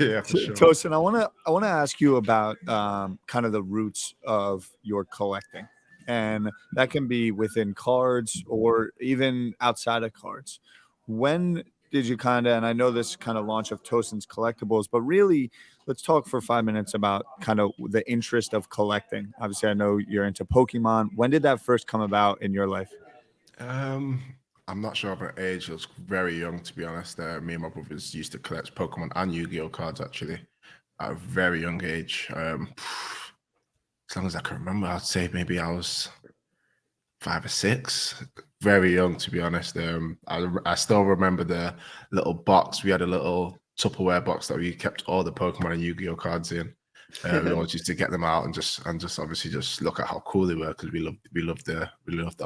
Yeah, for sure. Tosin, I want to ask you about kind of the roots of your collecting, and that can be within cards or even outside of cards. When did you and I know this kind of launch of Tosin's Collectibles, but really let's talk for 5 minutes about kind of the interest of collecting. Obviously, I know you're into Pokemon. When did that first come about in your life? I'm not sure of an age. I was very young, to be honest. Me and my brothers used to collect Pokemon and Yu-Gi-Oh cards, actually, at a very young age. As long as I can remember, I'd say maybe I was 5 or 6. Very young, to be honest. I still remember the little box. We had a little Tupperware box that we kept all the Pokemon and Yu-Gi-Oh cards in. We always used to get them out and just obviously just look at how cool they were, because we loved the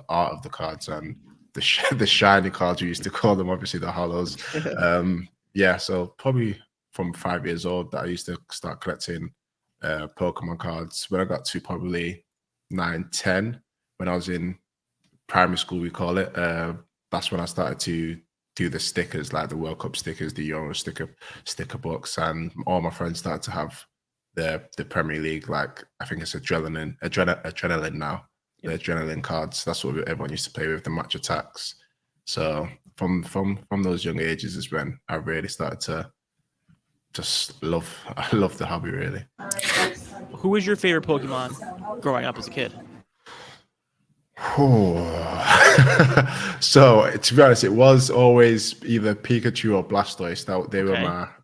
art of the cards and the shiny cards, we used to call them, obviously the hollows. So probably from 5 years old that I used to start collecting Pokemon cards. When I got to probably 9, 10, when I was in primary school, we call it, that's when I started to do the stickers, like the World Cup stickers, the Euro sticker books, and all my friends started to have the Premier League, like I think it's adrenaline now. The adrenaline cards. That's what everyone used to play with, the match attacks. So from those young ages is when I really started to just love the hobby, really. Who was your favorite Pokemon growing up as a kid? So to be honest, it was always either Pikachu or Blastoise.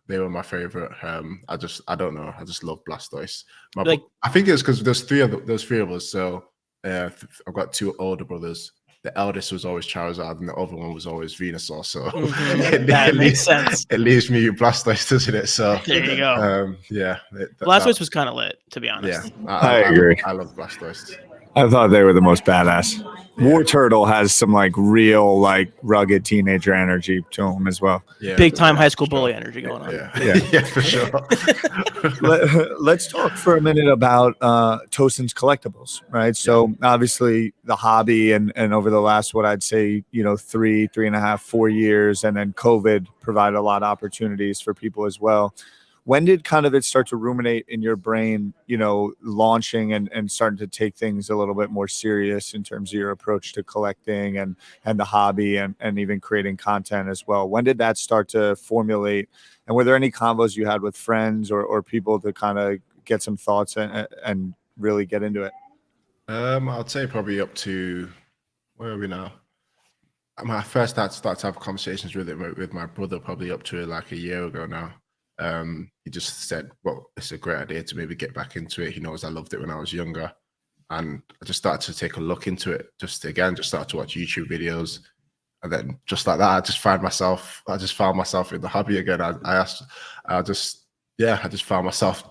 They were my favorite. I don't know. I just love Blastoise. I think it's because there's three of us. So I've got 2 older brothers. The eldest was always Charizard, and the other one was always Venusaur. So that makes sense. It leaves me with Blastoise, doesn't it? So there you go. Blastoise was kind of lit, to be honest. Yeah, I agree. I love Blastoise. I thought they were the most badass. War Turtle has some real rugged teenager energy to him as well. Yeah, big time high school bully energy going on. Yeah, for sure. Let's talk for a minute about Tosin's Collectibles, right? So obviously the hobby and over the last, what I'd say, 3.5, 4 years, and then COVID provided a lot of opportunities for people as well. when did kind of it start to ruminate in your brain, launching and starting to take things a little bit more serious in terms of your approach to collecting and the hobby and even creating content as well? When did that start to formulate? And were there any combos you had with friends or people to kind of get some thoughts and really get into it? I'd say probably up to, where are we now? I first started to have conversations with my brother probably up to like a year ago now. He just said, well, it's a great idea to maybe get back into it. He knows I loved it when I was younger. And I just started to take a look into it. Just started to watch YouTube videos. And then just like that, I just found myself in the hobby again. I just found myself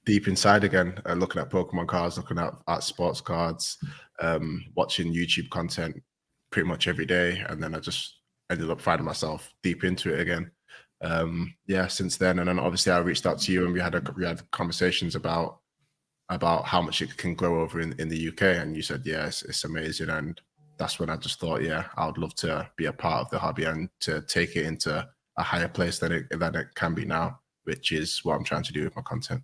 deep inside again, looking at Pokemon cards, looking at sports cards, watching YouTube content pretty much every day. And then I just ended up finding myself deep into it again. Since then. And then obviously I reached out to you and we had conversations about how much it can grow over in the UK. And you said, yeah, it's amazing. And that's when I just thought, yeah, I would love to be a part of the hobby and to take it into a higher place than it can be now, which is what I'm trying to do with my content.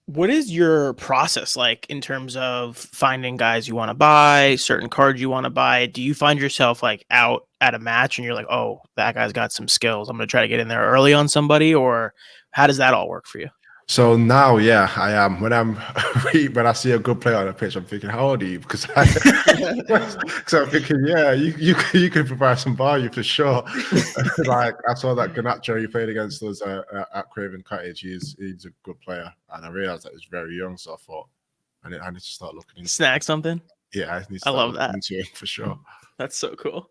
What is your process like in terms of finding guys you want to buy, certain cards you want to buy? Do you find yourself like out at a match and you're like, oh, that guy's got some skills, I'm going to try to get in there early on somebody? Or how does that all work for you? So now, yeah, I am. When I see a good player on the pitch, I'm thinking, how old are you? Because I'm thinking, yeah, you could provide some value for sure. Like I saw that Garnacho he played against us at Craven Cottage. He's a good player, and I realized that he's very young. So I thought, I need to start looking into. Snag something. Yeah, I need to start looking into it for sure. That's so cool.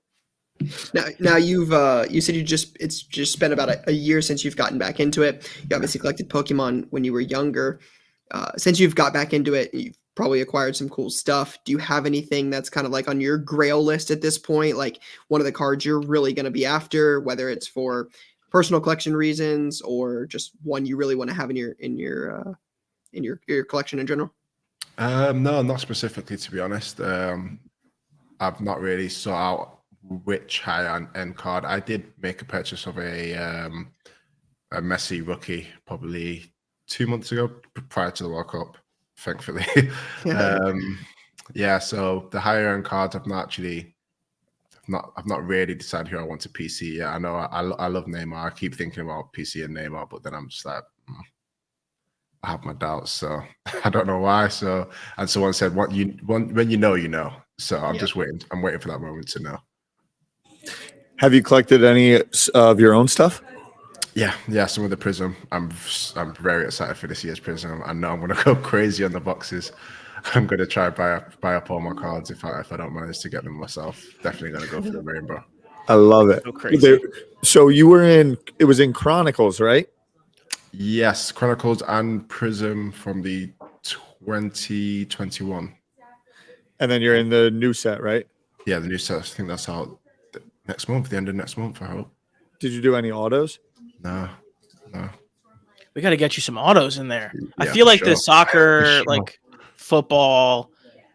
Now you've you said it's just been about a year since you've gotten back into it. You obviously collected Pokemon when you were younger. Since you've got back into it, you've probably acquired some cool stuff. Do you have anything that's kind of like on your grail list at this point? Like one of the cards you're really going to be after, whether it's for personal collection reasons or just one you really want to have in your collection in general? No, not specifically, to be honest. I've not really sought out which high-end card. I did make a purchase of a Messi rookie probably 2 months ago prior to the World Cup, thankfully. So the higher end cards I've not really decided who I want to PC yet. I know I love Neymar. I keep thinking about PC and Neymar, but then I'm just like, I have my doubts, so I don't know why. So, and someone said, when you know, you know. So I'm just waiting. I'm waiting for that moment to know. Have you collected any of your own stuff? Yeah, some of the Prism. I'm very excited for this year's Prism. I know I'm gonna go crazy on the boxes. I'm gonna try buy up all my cards if I don't manage to get them myself. Definitely gonna go for the rainbow. I love it. So crazy. So you were it was in Chronicles, right? Yes, Chronicles and Prism from the 2021. And then you're in the new set, right? Yeah, the new set. I think that's out next month, the end of next month, I hope. Did you do any autos? No. We got to get you some autos in there. Yeah, I feel like sure. the soccer, like football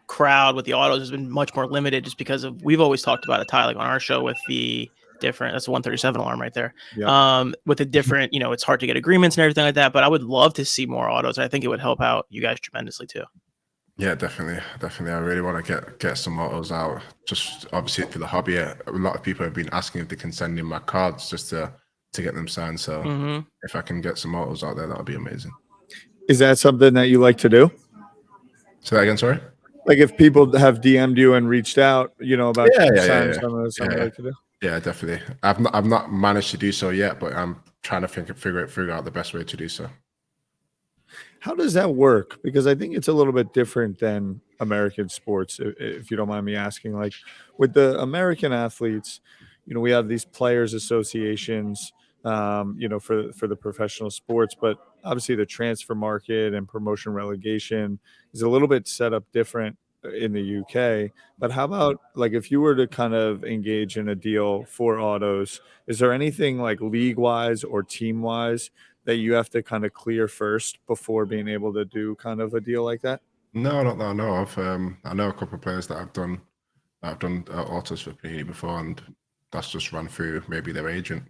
crowd with the autos has been much more limited just because of, we've always talked about it, Ty, like on our show with the different, that's a 137 alarm right there. Yeah. With the different, it's hard to get agreements and everything like that, but I would love to see more autos. I think it would help out you guys tremendously too. Yeah, definitely. I really want to get some autos out. Just obviously for the hobby, a lot of people have been asking if they can send in my cards just to get them signed. So if I can get some autos out there, that would be amazing. Is that something that you like to do? Say that again, sorry? Like if people have DM'd you and reached out, about something you like to do? Yeah, definitely. I've not managed to do so yet, but I'm trying to figure out the best way to do so. How does that work? Because I think it's a little bit different than American sports, if you don't mind me asking. Like with the American athletes, we have these players associations, for the professional sports, but obviously the transfer market and promotion relegation is a little bit set up different in the UK. But how about like if you were to kind of engage in a deal for autos, is there anything like league wise or team wise that you have to kind of clear first before being able to do kind of a deal like that? No, not that I know of. I know a couple of players that I've done autos for Panini before, and that's just run through maybe their agent.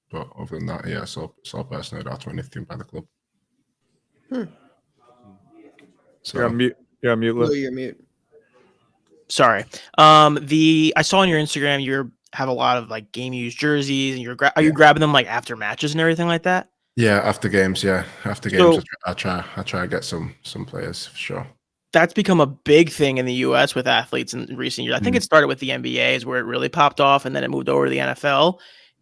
But other than that, yeah, it's all personal. I don't have to do anything by the club. So You're on mute. You're on mute, Lou, Lou. you're mute. Sorry. I saw on your Instagram you have a lot of like game used jerseys, and are you grabbing them like after matches and everything like that? yeah, after games, So- I try to get some players for sure. That's become a big thing in the U.S. with athletes in recent years. I think it started with the NBA is where it really popped off, and then it moved over to the NFL.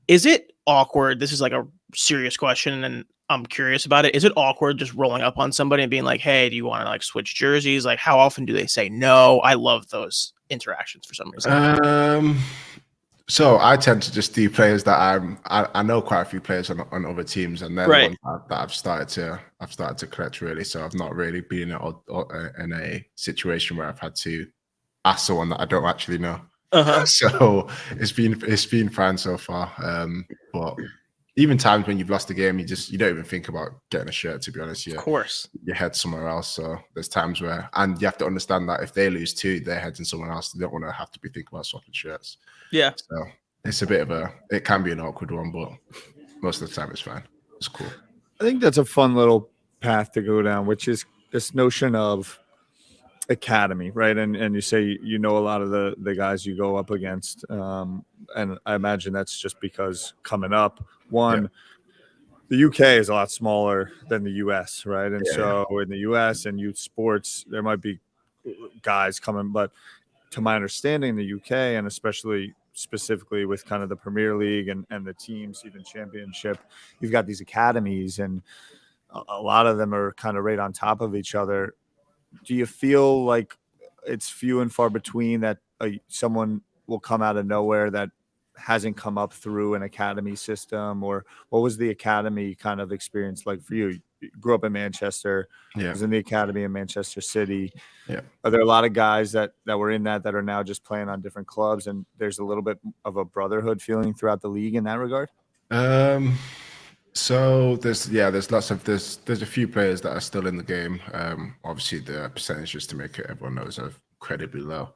Is it awkward? This is like a serious question, and I'm curious about it. Is it awkward just rolling up on somebody and being like, "Hey, do you want to like switch jerseys?" Like, how often do they say no? I love those interactions for some reason. So I tend to just do players that I know quite a few players on other teams, and they're Right. the ones that I've started to collect really. So I've not really been in a situation where I've had to ask someone that I don't actually know. So it's been fine so far. But even times when you've lost a game, you don't even think about getting a shirt. To be honest, Of course. your head's somewhere else. So there's times where, and you have to understand that if they lose too, their head's in someone else. They don't want to have to be thinking about swapping shirts. Yeah. So it's it can be an awkward one, but most of the time it's fine. It's cool. I think that's a fun little path to go down, which is this notion of academy, right? And you say you know a lot of the guys you go up against, and I imagine that's just because coming up, the UK is a lot smaller than the US, right? And so in the US and youth sports, there might be guys coming, but to my understanding, the UK and especially specifically with kind of the Premier League and the teams, even championship, you've got these academies and a lot of them are kind of right on top of each other. Do you feel like it's few and far between that someone will come out of nowhere that hasn't come up through an academy system? Or what was the academy kind of experience like for you? You grew up in Manchester, was in the academy in Manchester City. Yeah. Are there a lot of guys that were in that are now just playing on different clubs, and there's a little bit of a brotherhood feeling throughout the league in that regard? So there's a few players that are still in the game. Obviously the percentages to make it everyone knows are incredibly low.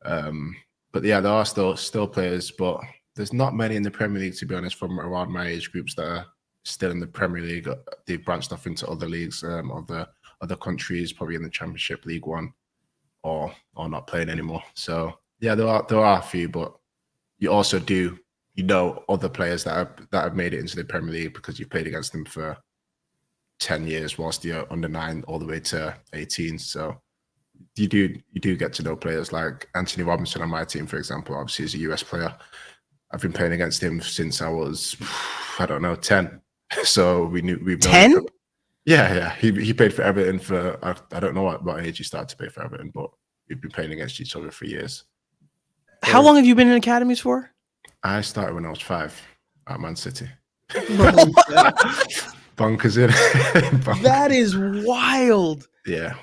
But yeah, there are still players, but there's not many in the Premier League, to be honest, from around my age groups that are still in the Premier League. They've branched off into other leagues of the other countries, probably in the Championship, League One, or not playing anymore. So yeah, there are a few, but you also do other players that have made it into the Premier League because you played against them for 10 years whilst you're under 9 all the way to 18. So you do get to know players like Anthony Robinson on my team, for example. Obviously, he's a US player. I've been playing against him since I was, I don't know, 10. So we've known 10? Yeah. He played for Everton for I don't know what age he started to play for Everton, but we've been playing against each other for years. How long have you been in academies for? I started when I was 5 at Man City. Bonkers. Bonkers in. Bonkers. That is wild. Yeah.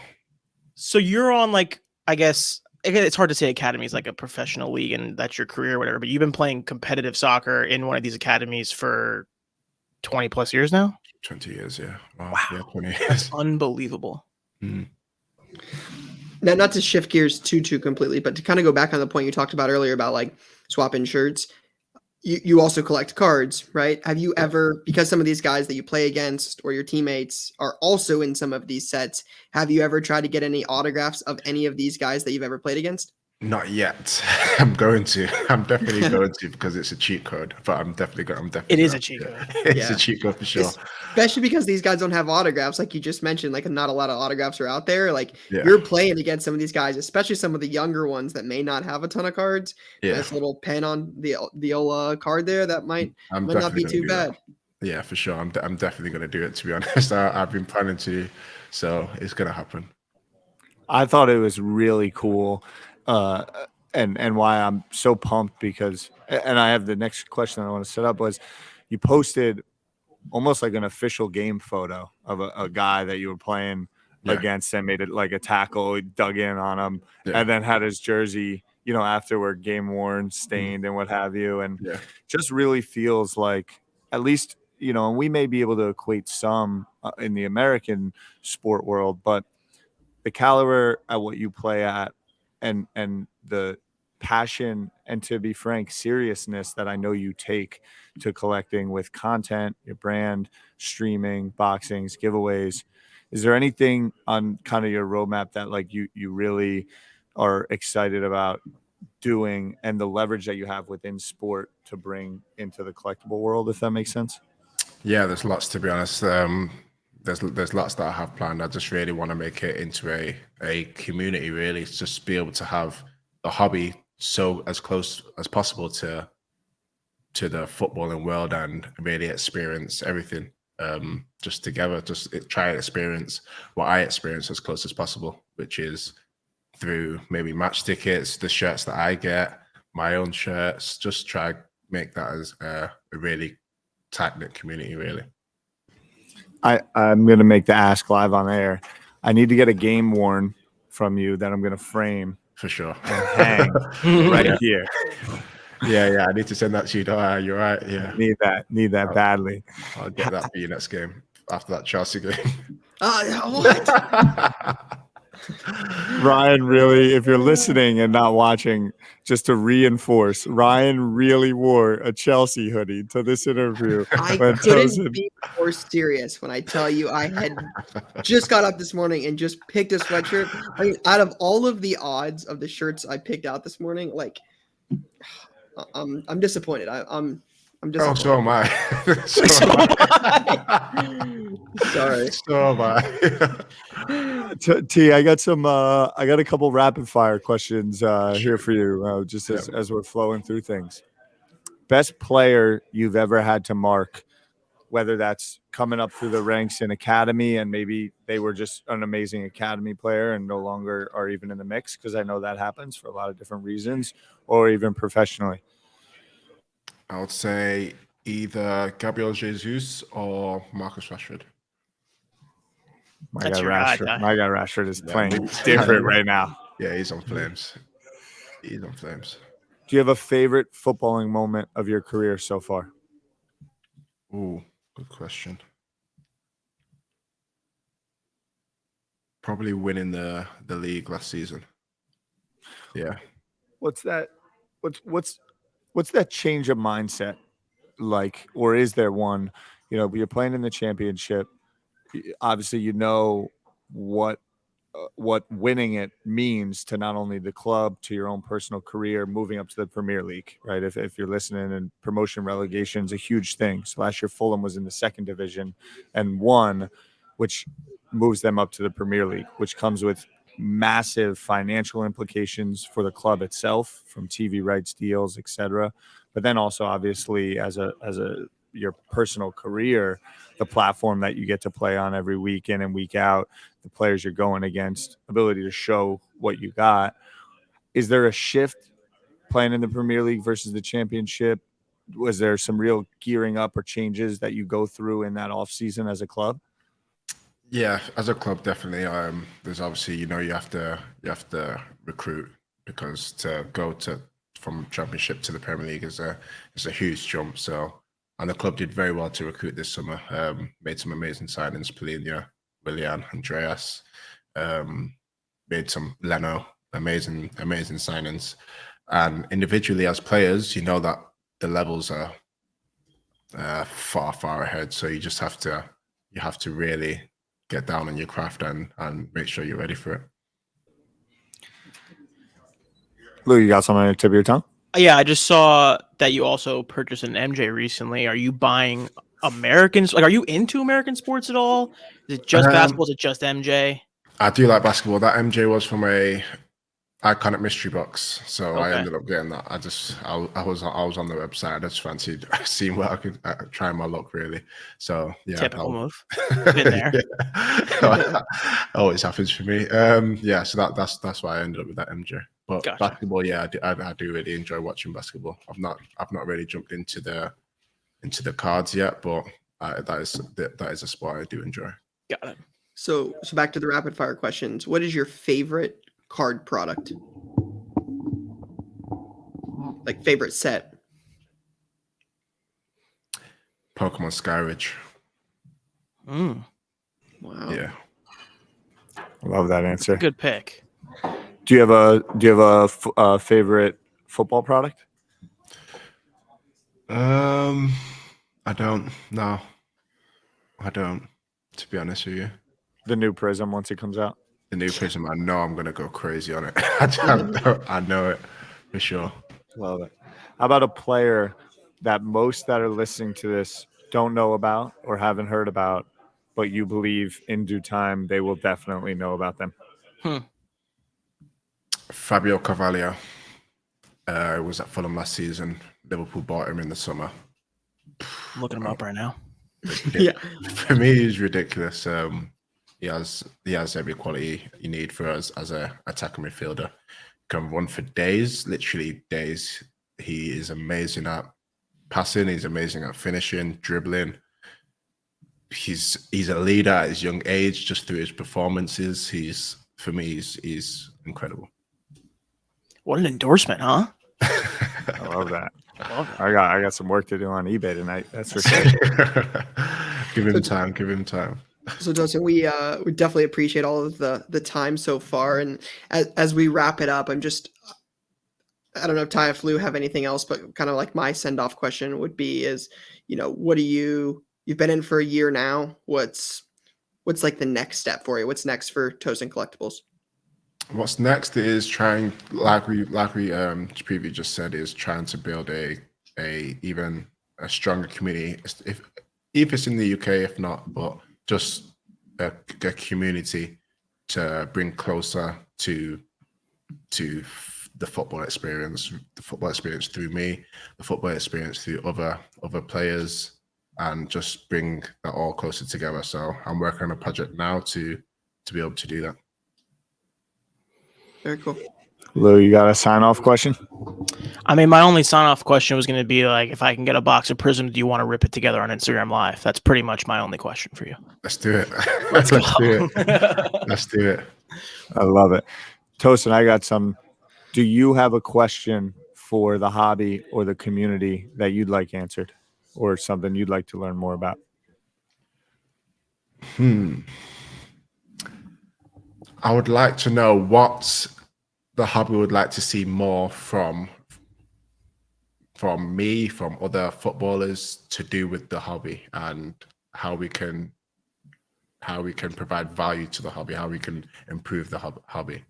So you're on like, I guess it's hard to say academy is like a professional league and that's your career or whatever, but you've been playing competitive soccer in one of these academies for 20 plus years now? 20 years, yeah. Wow. Yeah, 20 years. That's unbelievable. Mm. Now, not to shift gears too completely, but to kind of go back on the point you talked about earlier about like swapping shirts. You also collect cards, right? Have you ever, because some of these guys that you play against or your teammates are also in some of these sets, have you ever tried to get any autographs of any of these guys that you've ever played against? Not yet. I'm definitely going to because it's a cheat code. But I'm definitely. It is a cheat code. It's a cheat code for sure. Especially because these guys don't have autographs, like you just mentioned. Like not a lot of autographs are out there. Like you're playing against some of these guys, especially some of the younger ones that may not have a ton of cards. Yeah. Nice little pen on the old card there that might not be too bad. Yeah, for sure. I'm definitely going to do it. To be honest, I've been planning to, so it's going to happen. I thought it was really cool. And why I'm so pumped because, and I have the next question I want to set up was, you posted almost like an official game photo of a guy that you were playing against and made it like a tackle, dug in on him, and then had his jersey, afterward game worn, stained, and what have you, and just really feels like, at least, and we may be able to equate some in the American sport world, but the caliber at what you play at and the passion and, to be frank, seriousness that I know you take to collecting with content, your brand, streaming, boxings, giveaways. Is there anything on kind of your roadmap that like you really are excited about doing, and the leverage that you have within sport to bring into the collectible world, if that makes sense? Yeah, there's lots, to be honest. There's lots that I have planned. I just really want to make it into a community, really. It's just be able to have the hobby so as close as possible to the footballing world and really experience everything just together. Just try and experience what I experience as close as possible, which is through maybe match tickets, the shirts that I get, my own shirts. Just try make that as a really tight-knit community, really. I'm going to make the ask live on air. I need to get a game worn from you that I'm going to frame For sure. and hang right here. Yeah. I need to send that to you. You're right. Yeah. Need that badly. I'll get that for you next game after that Chelsea game. What? Ryan, really, if you're listening and not watching, just to reinforce, Ryan really wore a Chelsea hoodie to this interview. I when couldn't be more serious when I tell you I had just got up this morning and just picked a sweatshirt. I mean, out of all of the odds of the shirts I picked out this morning, like, I'm disappointed. I'm disappointed. Oh, so am I. Sorry. So am I. T, I got a couple rapid fire questions here for you, just as we're flowing through things. Best player you've ever had to mark, whether that's coming up through the ranks in academy and maybe they were just an amazing academy player and no longer are even in the mix, because I know that happens for a lot of different reasons, or even professionally. I would say either Gabriel Jesus or Marcus Rashford. My guy Rashford is playing different right now. Yeah, he's on flames. Do you have a favorite footballing moment of your career so far? Ooh, good question. Probably winning the league last season. Yeah. What's that change of mindset like, or is there one? You're playing in the championship. Obviously, what winning it means to not only the club, to your own personal career, moving up to the Premier League, right? If you're listening, and promotion relegation is a huge thing. So last year, Fulham was in the second division and won, which moves them up to the Premier League, which comes with massive financial implications for the club itself, from TV rights deals, etc. But then also, obviously, as your personal career, the platform that you get to play on every week in and week out, the players you're going against, ability to show what you got. Is there a shift playing in the Premier League versus the Championship? Was there some real gearing up or changes that you go through in that off season as a club? Yeah, as a club, definitely. There's obviously, you have to recruit, because to go from Championship to the Premier League is a huge jump. So, and the club did very well to recruit this summer. Made some amazing signings: Polinia, Willian, Andreas. Made some Leno, amazing signings. And individually as players, you know that the levels are far ahead. So you just have to really get down on your craft and make sure you're ready for it. Lou, you got something on the tip of your tongue? Yeah, I just saw that you also purchased an MJ recently. Are you buying Americans? Like, are you into American sports at all? Is it just basketball? Is it just MJ? I do like basketball. That MJ was from a iconic mystery box, so Okay. I ended up getting that. I was on the website. I just fancied seeing where I could try my luck, really. So yeah, Typical move. Been there. Always happens for me. Yeah, so that's why I ended up with that MJ. But Gotcha. basketball, yeah, I do really enjoy watching basketball. I've not really jumped into the cards yet, but that is a sport I do enjoy. Got it. So back to the rapid fire questions. What is your favorite card product? Like favorite set? Pokemon Skyridge. Wow. Yeah. Love that answer. Good pick. Do you have a favorite football product? I don't. No, I don't. To be honest with you, The new Prism once it comes out. the new Prism, I know I'm gonna go crazy on it. I know it for sure. Love it. How about a player that most that are listening to this don't know about or haven't heard about, but you believe in due time they will definitely know about them? Fabio Carvalho was at Fulham last season. Liverpool bought him in the summer. I'm looking him up right now. Yeah. For me, he's ridiculous. He has every quality you need for us as a attacking midfielder. Can run for days, literally days. He is amazing at passing. He's amazing at finishing, dribbling. He's a leader at his young age, just through his performances. He's incredible. What an endorsement, huh? I love that. I love that. I got some work to do on eBay tonight. That's for sure. Give him time. Give him time. So Tosin, we definitely appreciate all of the time so far, and as we wrap it up, I don't know if Ty or Flu have anything else, but kind of like my send off question would be is, what do you've been in for a year now? What's like the next step for you? What's next for Tosin Collectibles? What's next is trying, like we previously just said, is trying to build a even a stronger community. If it's in the UK, if not, but just a community to bring closer to the football experience through me, the football experience through other players, and just bring that all closer together. So I'm working on a project now to be able to do that. Very cool. Lou, you got a sign off question? I mean, my only sign off question was going to be like, if I can get a box of Prism, do you want to rip it together on Instagram Live? That's pretty much my only question for you. Let's do it. Let's do it. Let's do it. I love it. Tosin, I got some. Do you have a question for the hobby or the community that you'd like answered, or something you'd like to learn more about? I would like to know what the hobby would like to see more from me, from other footballers, to do with the hobby, and how we can provide value to the hobby, how we can improve the hobby.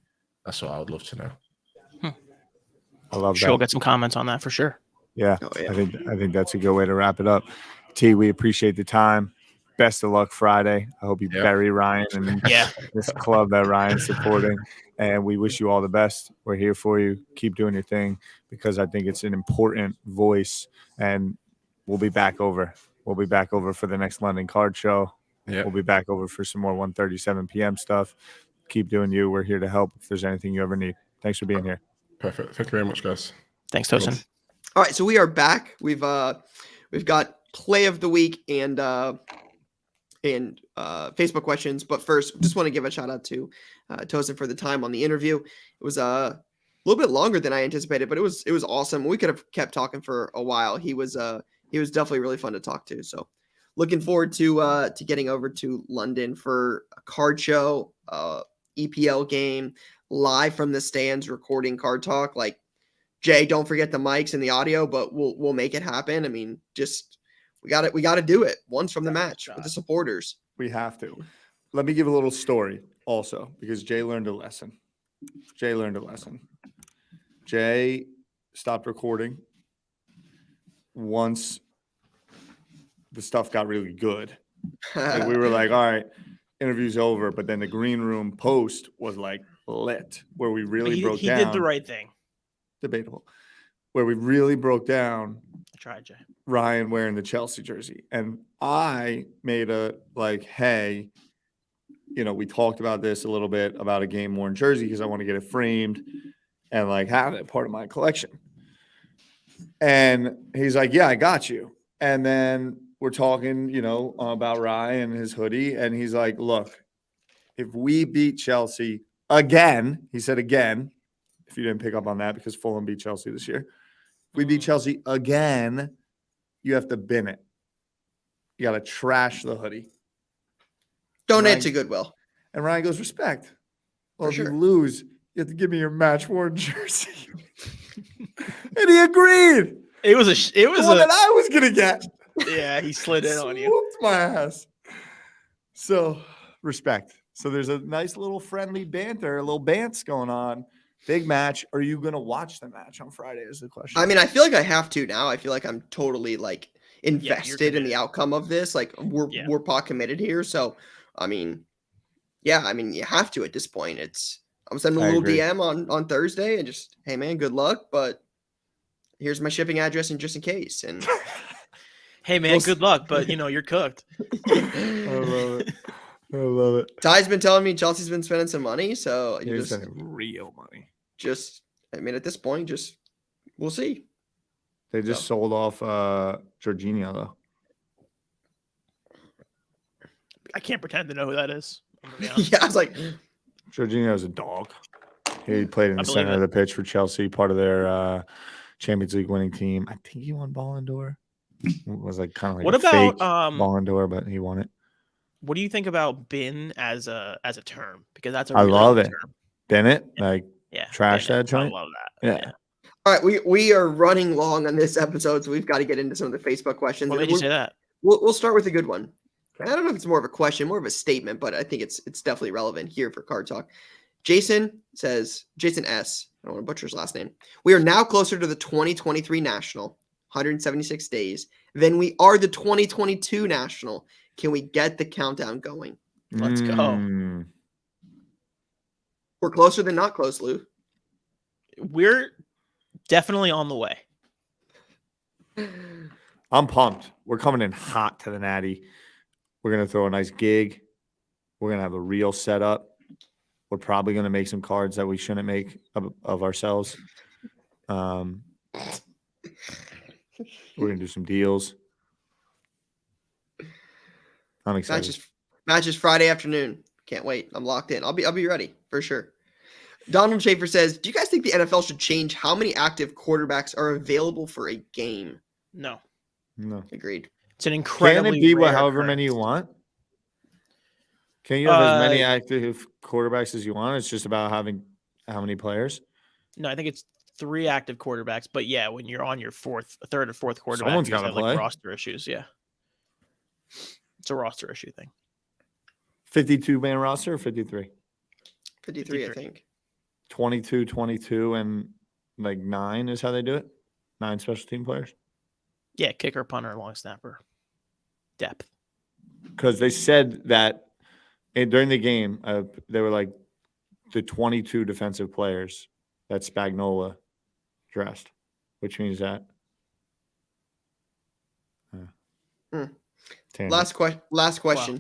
That's what I would love to know. I love Sure, that. we'll get some comments on that for sure. Yeah, Oh, yeah. I think that's a good way to wrap it up. T, we appreciate the time. Best of luck Friday. I hope you bury Ryan and this club that Ryan's supporting. And we wish you all the best. We're here for you. Keep doing your thing, because I think it's an important voice. And we'll be back over. We'll be back over for the next London card show. Yeah. We'll be back over for some more 1:37 p.m. stuff. Keep doing you. We're here to help if there's anything you ever need. Thanks for being here. Perfect. Thank you very much, guys. Thanks, Tosin. All right, so we are back. We've got play of the week and Facebook questions, but first, just want to give a shout out to Tosin for the time on the interview. It was a little bit longer than I anticipated, but it was awesome. We could have kept talking for a while. He was definitely really fun to talk to. So looking forward to getting over to London for a card show, EPL game, live from the stands, recording Card Talk. Like, Jay, don't forget the mics and the audio, but we'll make it happen. I mean, just we got to do it once from the match with the supporters. We have to. Let me give a little story also, because Jay learned a lesson. Jay stopped recording once the stuff got really good. Like, we were like, all right, interview's over. But then the green room post was like lit, where we really broke down. He did the right thing. Debatable. Where we really broke down I tried, Jay. Ryan wearing the Chelsea jersey. And I made a hey, we talked about this a little bit about a game worn jersey, because I want to get it framed and have it part of my collection. And he's like, yeah, I got you. And then we're talking, about Ryan and his hoodie. And he's like, look, if we beat Chelsea again, he said again, if you didn't pick up on that, because Fulham beat Chelsea this year. If we beat Chelsea again, you have to bin it. You got to trash the hoodie. Donate to Goodwill. And Ryan goes, respect. Well, For if sure. you lose, You have to give me your match worn jersey. And he agreed. It was The one that I was gonna get. yeah, he slid in on you. Swooped my ass. So respect. So there's a nice little friendly banter, a little bants going on. Big match. Are you gonna watch the match on Friday? Is the question. I mean, I feel like I have to now. I feel like I'm totally like invested in the committed. outcome of this. Like we're pot committed here. So I mean, yeah, I mean you have to at this point. I'm sending a I little agree. DM on Thursday and just, hey man, good luck, but here's my shipping address and just in case. And Hey man, good luck, but you're cooked. I love it. I love it. Ty's been telling me Chelsea's been spending some money, so you He's just spending real money. I mean, at this point, just we'll see. They just sold off Jorginho though. I can't pretend to know who that is. I'm gonna be honest. Yeah, I was like, Jorginho's a dog. He played in the believe center it. of the pitch for Chelsea, part of their Champions League winning team. I think he won Ballon d'Or. It was like kind of like What a fake about Ballon d'Or, but he won it. what do you think about bin as a term? Because that's a I really love good it. term. Bennett, like Yeah, trash bin it. that joint. I love that. Yeah. all right, we are running long on this episode, so we've got to get into some of the Facebook questions. What And made you say that? We'll start with a good one. I don't know if it's more of a question, more of a statement, but I think it's definitely relevant here for Card Talk. Jason S. I don't want to butcher his last name. We are now closer to the 2023 National, 176 days, than we are the 2022 National. Can we get the countdown going? Let's go. Mm. We're closer than not close, Lou. We're definitely on the way. I'm pumped. We're coming in hot to the Natty. We're going to throw a nice gig. We're going to have a real setup. We're probably going to make some cards that we shouldn't make of ourselves. We're going to do some deals. I'm excited. Matches Friday afternoon. Can't wait. I'm locked in. I'll be ready for sure. Donald Schaefer says, do you guys think the NFL should change how many active quarterbacks are available for a game? No. Agreed. It's an incredibly Can it be rare however many you want? Can you have as many active quarterbacks as you want? It's just about having how many players? No, I think it's 3 active quarterbacks. But yeah, when you're on your third or fourth quarterback, Someone's you just gotta have, play. like roster issues. Yeah, it's a roster issue thing. 52-man roster or 53? 53, I think. 22, 22, and like 9 is how they do it? 9 special team players? Yeah, kicker, punter, long snapper, depth. Because they said that during the game, they were like the 22 defensive players that Spagnuolo dressed, which means that. Last question. Wow.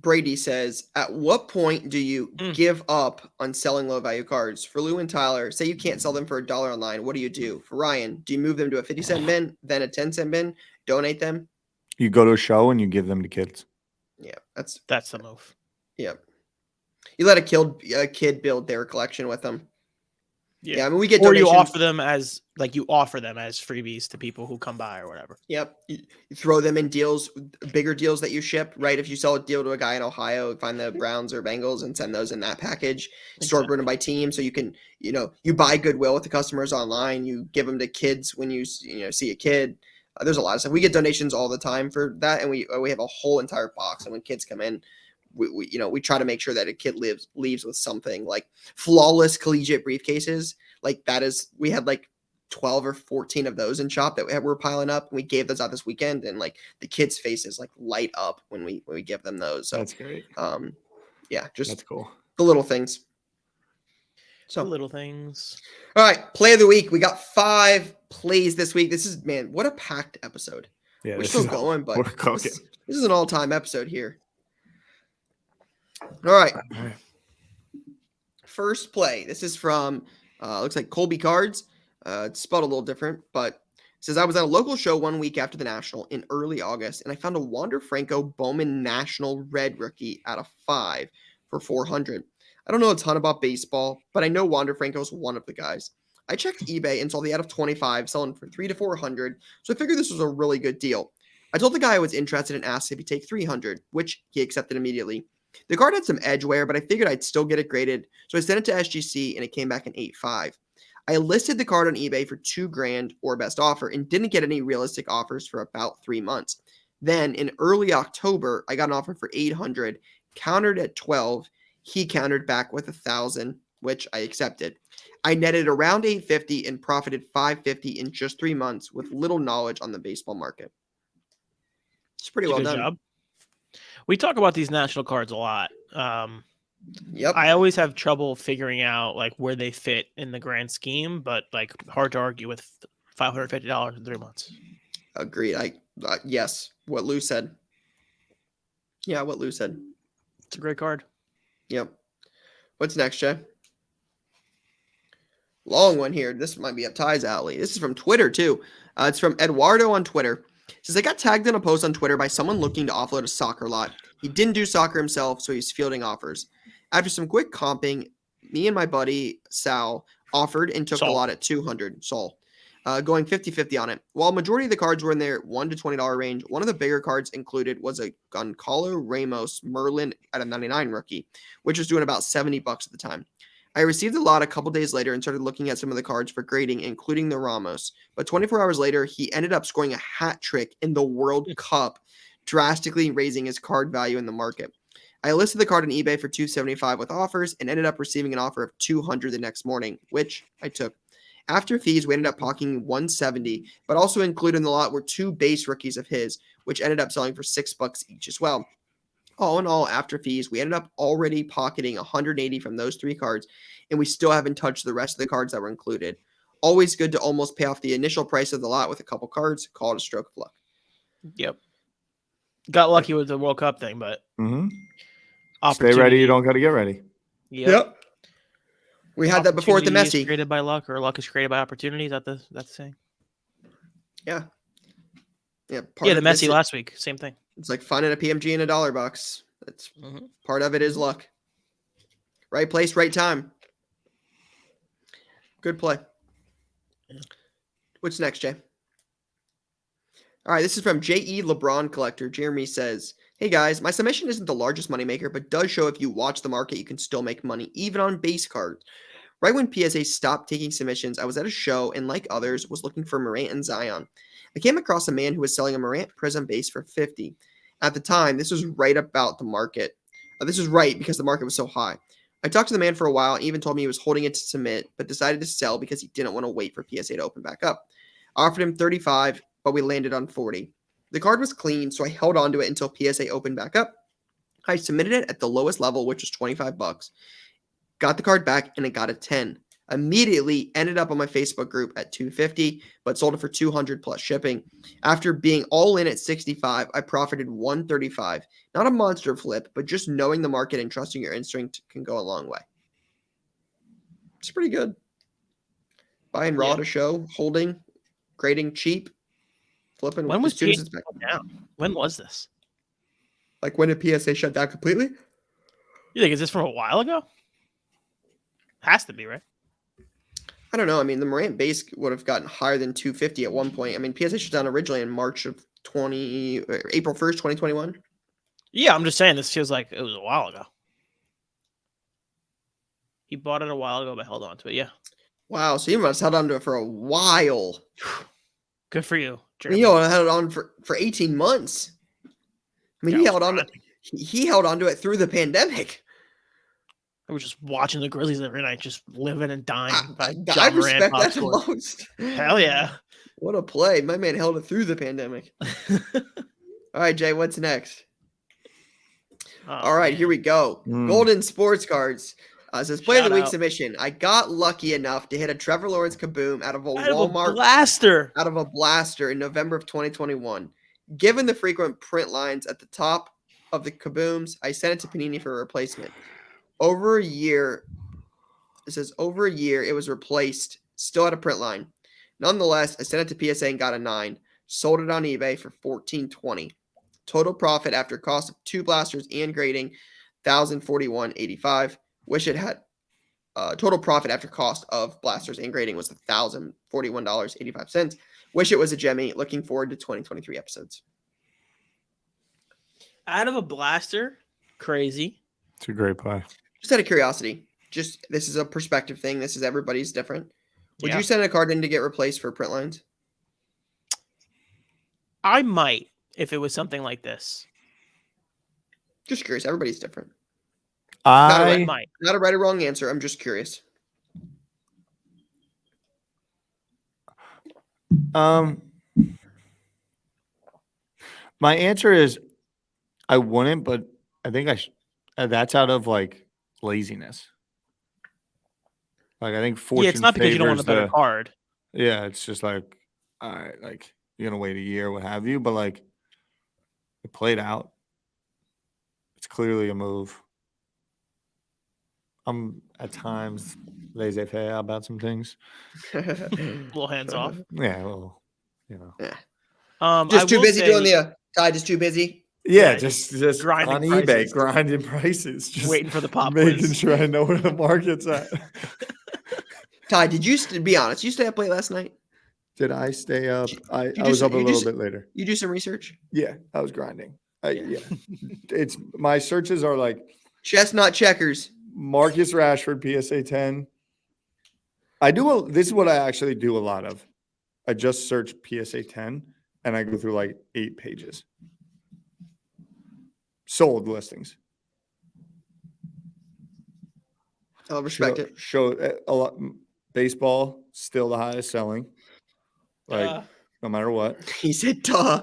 Brady says, at what point do you give up on selling low value cards? For Lou and Tyler, say you can't sell them for $1 online. What do you do? For Ryan, do you move them to a 50-cent bin, then a 10-cent bin, donate them? You go to a show and you give them to kids. Yeah, That's the move. yeah. You let a kid build their collection with them. Yeah, I mean, we get or you donations. offer them as freebies to people who come by or whatever. Yep. You throw them in deals, bigger deals that you ship, right? If you sell a deal to a guy in Ohio, find the Browns or Bengals and send those in that package, sort them by team. So you can, you buy goodwill with the customers online. You give them to kids when you see a kid. There's a lot of stuff. We get donations all the time for that. And we have a whole entire box. And when kids come in, we try to make sure that a kid leaves with something like flawless collegiate briefcases. Like we had like 12 or 14 of those in shop that we're piling up. And we gave those out this weekend, and like the kids' faces like light up when we give them those. So that's great. Yeah, just that's cool. The little things. So little things. All right, play of the week. We got 5 plays this week. This is, man, what a packed episode. Yeah, we're still going, but we're cooking. This is an all-time episode here. All right. First play. This is from looks like Colby Cards. It's spelled a little different, but it says, I was at a local show 1 week after the National in early August, and I found a Wander Franco Bowman National Red rookie out of 5 for $400. I don't know a ton about baseball, but I know Wander Franco is one of the guys. I checked eBay and saw the out of 25 selling for $300 to $400, so I figured this was a really good deal. I told the guy I was interested and asked if he'd take $300, which he accepted immediately. The card had some edge wear, but I figured I'd still get it graded. So I sent it to SGC and it came back an 8.5. I listed the card on eBay for $2,000 or best offer and didn't get any realistic offers for about 3 months. Then in early October, I got an offer for 800, countered at 12. He countered back with 1,000, which I accepted. I netted around 850 and profited 550 in just 3 months with little knowledge on the baseball market. It's pretty well Good done. job. We talk about these national cards a lot. Yep. I always have trouble figuring out like where they fit in the grand scheme, but like hard to argue with $550 in 3 months. Agreed. Yes, what Lou said. Yeah, what Lou said. It's a great card. Yep. What's next, Jay? Long one here. This might be up Ty's alley. This is from Twitter, too. It's from Eduardo on Twitter. It says, I got tagged in a post on Twitter by someone looking to offload a soccer lot. He didn't do soccer himself, so he's fielding offers. After some quick comping, me and my buddy Sal offered and took the lot at 200. Going 50-50 on it. While majority of the cards were in their $1 to $20 range, one of the bigger cards included was a Goncalo Ramos Merlin at a 99 rookie, which was doing about $70 at the time. I received the lot a couple days later and started looking at some of the cards for grading, including the Ramos. But 24 hours later, he ended up scoring a hat trick in the World Cup, drastically raising his card value in the market. I listed the card on eBay for $275 with offers and ended up receiving an offer of $200 the next morning, which I took. After fees, we ended up pocketing $170, but also included in the lot were 2 base rookies of his, which ended up selling for $6 each as well. All in all, after fees, we ended up already pocketing $180 from those 3 cards, and we still haven't touched the rest of the cards that were included. Always good to almost pay off the initial price of the lot with a couple cards. Call it a stroke of luck. Yep. Got lucky with the World Cup thing, but Stay ready. You don't got to get ready. Yep. We had that before at the Opportunity is Messi. created by luck, or luck is created by opportunity. Is that the saying? Yeah. Yeah. The Messi last week. Same thing. It's like finding a PMG in a dollar box. That's part of it is luck. Right place, right time. Good play. Yeah. What's next, Jay? All right, this is from J.E. LeBron Collector. Jeremy says, hey guys, my submission isn't the largest moneymaker, but does show if you watch the market, you can still make money, even on base cards. Right when PSA stopped taking submissions, I was at a show and, like others, was looking for Morant and Zion. I came across a man who was selling a Morant Prism base for $50. At the time, this was right about the market. This was right because the market was so high. I talked to the man for a while and even told me he was holding it to submit, but decided to sell because he didn't want to wait for PSA to open back up. I offered him $35, but we landed on $40. The card was clean, so I held on to it until PSA opened back up. I submitted it at the lowest level, which was $25. Got the card back, and it got a 10. Immediately ended up on my Facebook group at $250, but sold it for $200 plus shipping. After being all in at $65, I profited $135. Not a monster flip, but just knowing the market and trusting your instinct can go a long way. It's pretty good. Buying raw to show, holding, grading cheap, flipping. When was PSA back down? When was this? Like when did PSA shut down completely? You think is this from a while ago? Has to be, right? I don't know. I mean, the Morant base would have gotten higher than 250 at one point. I mean, PSA shut down originally in April 1st, 2021. Yeah, I'm just saying this feels like it was a while ago. He bought it a while ago, but held on to it. Yeah. Wow. So you must have held on to it for a while. Good for you. Jeremy. You held it on for 18 months. I mean, he held on to it through the pandemic. I was just watching the Grizzlies every night, just living and dying. I respect that the most. Hell yeah. What a play. My man held it through the pandemic. All right, Jay, what's next? All right, here we go. Golden Sports Cards. Says play of the week submission. I got lucky enough to hit a Trevor Lawrence kaboom out of a Walmart blaster. Out of a blaster in November of 2021. Given the frequent print lines at the top of the kabooms, I sent it to Panini for a replacement. Over a year, it was replaced, still had a print line. Nonetheless, I sent it to PSA and got a 9. Sold it on eBay for $14.20. Total profit after cost of 2 blasters and grading, $1,041.85. Wish it had total profit after cost of blasters and grading was $1,041.85. Wish it was a Jemmy. Looking forward to 2023 episodes. Out of a blaster, crazy. It's a great play. Just out of curiosity. Just this is a perspective thing. This is everybody's different. Would Yeah. you send a card in to get replaced for print lines? I might if it was something like this. Just curious. Everybody's different. Not a I right, might. not a right or wrong answer. I'm just curious. My answer is I wouldn't, but I think that's out of like laziness. Like I think fortune Yeah, it's not because you don't want a favors better card. Yeah, it's just like, all right, like you're gonna wait a year, what have you, but like it played out. It's clearly a move. I'm at times laissez-faire about some things. Little hands off. Yeah, well, you know. Yeah. I Just too will busy say, doing the Ty. Just too busy. Yeah, Yeah, just grinding on eBay, prices. grinding prices, just waiting for the pop making quiz. sure I know where the market's at. Ty, did you be honest? You stay up late last night? Did I stay up? I you was do- up a you little do- bit later. You do some research. Yeah, I was grinding. Yeah. Yeah, it's my searches are like Chestnut checkers. Marcus Rashford PSA 10. This is what I actually do a lot of. I just search PSA 10 and I go through like 8 pages. Sold listings. I'll respect it. Show a lot. Baseball still the highest selling. Like no matter what. He said, "Duh."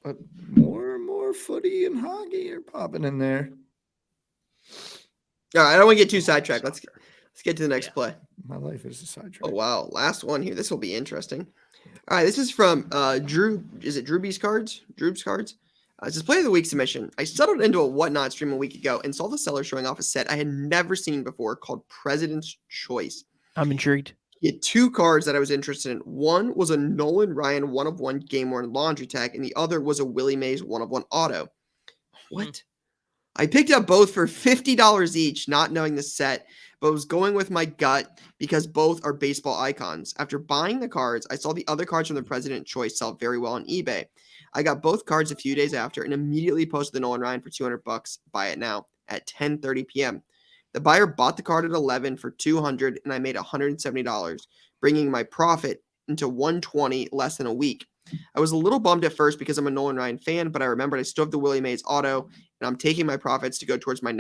But more footy and hockey are popping in there. All right, I don't want to get too sidetracked. Let's get to the next play. My life is a sidetrack. Oh wow, last one here. This will be interesting. All right, this is from Drew. Is it Drewby's cards? Droob's cards. This is play of the week submission. I settled into a whatnot stream a week ago and saw the seller showing off a set I had never seen before called President's Choice. I'm intrigued. He had 2 cards that I was interested in. One was a Nolan Ryan 1/1 game worn laundry tag, and the other was a Willie Mays 1/1 auto. What? I picked up both for $50 each, not knowing the set, but was going with my gut because both are baseball icons. After buying the cards, I saw the other cards from the President Choice sell very well on eBay. I got both cards a few days after and immediately posted the Nolan Ryan for $200. Buy it now at 10:30 p.m. The buyer bought the card at 11 for $200, and I made $170, bringing my profit into $120 less than a week. I was a little bummed at first because I'm a Nolan Ryan fan, but I remembered I still have the Willie Mays auto, and I'm taking my profits to go towards my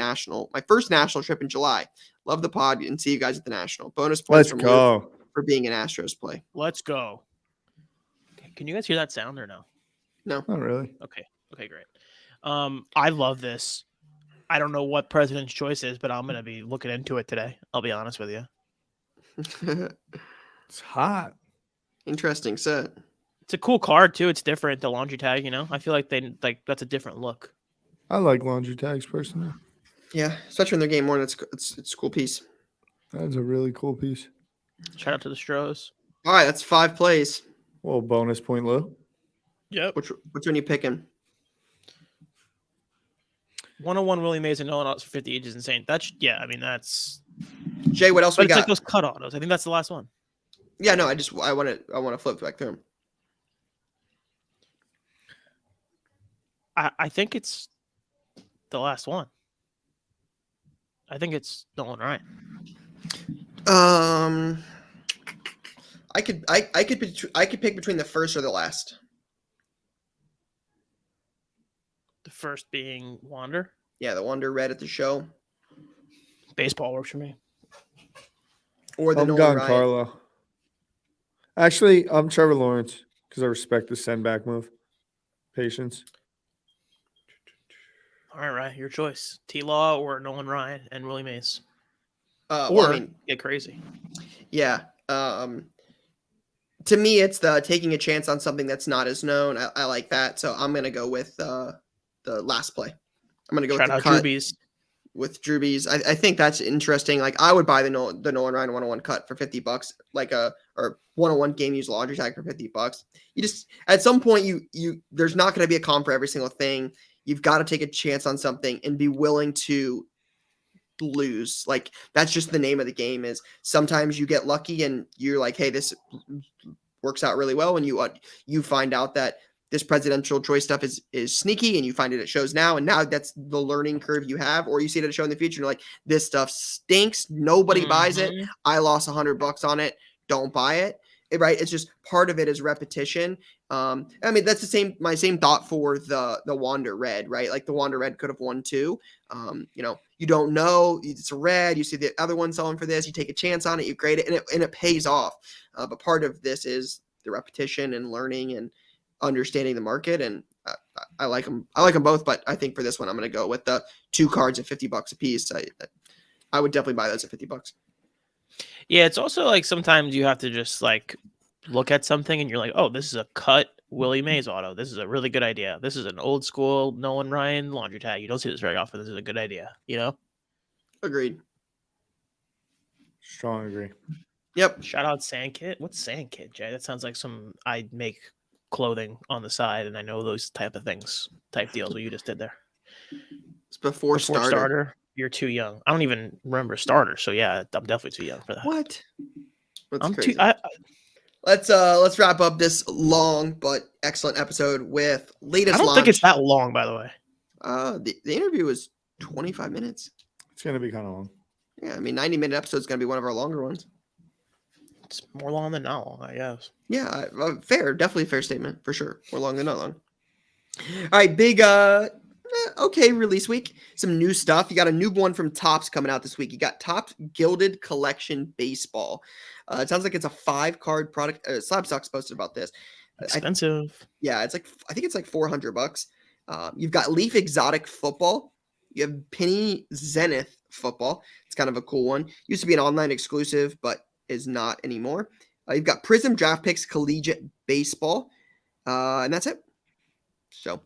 first national trip in July. Love the pod and see you guys at the national. Bonus points from Luke for being an Astros play. Let's go. Can you guys hear that sound or no? No. Not really. Okay, great. I love this. I don't know what President's Choice is, but I'm going to be looking into it today. I'll be honest with you. It's hot. Interesting set. It's a cool card too. It's different. The laundry tag, you know. I feel like that's a different look. I like laundry tags personally. Yeah, especially when they're game worn. It's a cool piece. That's a really cool piece. Shout out to the Stros. All right, that's 5 plays. Well, bonus point, Lou. Yep. Which one are you picking? 101 Willie Mays and Nolan for 50 each is insane. That's Jay, what else but we it's got? like those cut autos. I think that's the last one. Yeah, no, I want to flip back through them. I think it's the last one. I think it's Nolan Ryan. I could pick between the first or the last. The first being Wander. Yeah, the Wonder Red at the show, Baseball works for me. or the I'm Nolan gone, Ryan. Carlo. Actually, I'm Trevor Lawrence because I respect the send back move. Patience. All right, Ryan, your choice. T-Law or Nolan Ryan and Willie Mays. Or get crazy. yeah. To me, it's the taking a chance on something that's not as known. I like that, so I'm gonna go with the last play. I'm gonna go Shout with the out cut Drewbies. with Drewbies. I think that's interesting. Like I would buy the Nolan Ryan 101 cut for $50, or 101 game used laundry tag for $50. You just at some point you there's not gonna be a comp for every single thing. You've got to take a chance on something and be willing to lose. Like that's just the name of the game. Is sometimes you get lucky and you're like, hey, this works out really well, and you find out that this presidential choice stuff is sneaky and you find it shows now, and now that's the learning curve you have, or you see it at a show in the future and you're like, this stuff stinks, nobody buys it, I lost $100 on it, don't buy it. Right? It's just part of it is repetition. I mean, that's my same thought for the Wander Red, right? Like the Wander Red could have won too. You know, you don't know, it's a red, you see the other one selling for this, you take a chance on it, you grade it, and it pays off. But part of this is the repetition and learning and understanding the market. And I like them. I like them both, but I think for this one, I'm going to go with the 2 cards at $50 a piece. I would definitely buy those at $50. Yeah, it's also like sometimes you have to just like look at something and you're like, oh, this is a cut Willie Mays auto. This is a really good idea. This is an old school Nolan Ryan laundry tag. You don't see this very often. This is a good idea, you know? Agreed. Strong agree. Yep. Shout out Sandkit. What's Sandkit, Jay? That sounds like I make clothing on the side and I know those type deals what you just did there. It's before starter. You're too young. I don't even remember starter. So yeah, I'm definitely too young for that. What? I'm crazy. too. Let's wrap up this long but excellent episode with latest. I don't think it's that long, by the way. The interview was 25 minutes. It's gonna be kind of long. Yeah, I mean, 90-minute episode is gonna be one of our longer ones. It's more long than not long, I guess. Yeah, fair, definitely a fair statement for sure. More long than not long. All right, big okay release week. Some new stuff. You got a new one from Topps coming out this week. You got Topps Gilded Collection Baseball. It sounds like it's a 5-card product. Slabstock's posted about this. Expensive. Yeah, I think it's like $400. You've got Leaf Exotic Football. You have Panini Zenith Football. It's kind of a cool one. Used to be an online exclusive, but is not anymore. You've got Prism Draft Picks Collegiate Baseball. And that's it. So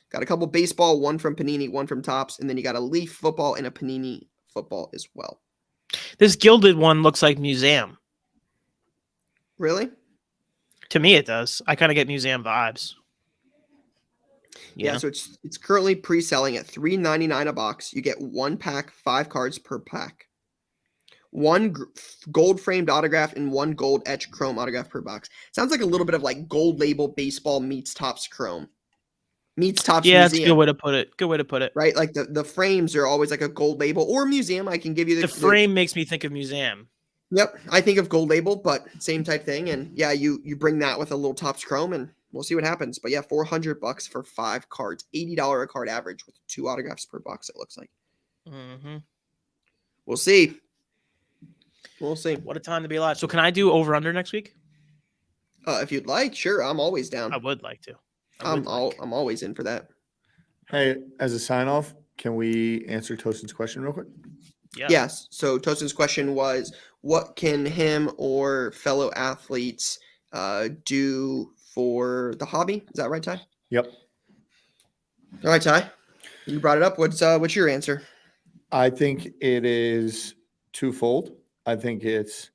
got a couple baseball, one from Panini, one from Topps, and then you got a Leaf Football and a Panini Football as well. This gilded one looks like museum. Really? To me, it does. I kind of get museum vibes. Yeah, so it's currently pre-selling at $3.99 a box. You get 1 pack, 5 cards per pack. 1 gold framed autograph and 1 gold etched chrome autograph per box. Sounds like a little bit of like Gold Label baseball meets Topps Chrome. Meets Topps Museum. That's a good way to put it. Good way to put it. Right? Like the frames are always like a Gold Label or museum. I can give you the frame makes me think of museum. Yep. I think of Gold Label, but same type thing. And yeah, you bring that with a little Topps Chrome and we'll see what happens. But yeah, $400 for 5 cards, $80 a card average with 2 autographs per box, it looks like. Mm-hmm. We'll see. We'll see. What a time to be alive. So can I do over under next week? If you'd like, sure. I'm always down. I would like to. I'm always in for that. Hey, as a sign off, can we answer Tosin's question real quick? Yeah. Yes. So Tosin's question was, what can him or fellow athletes do for the hobby? Is that right, Ty? Yep. All right, Ty. You brought it up. What's your answer? I think it is twofold. I think it's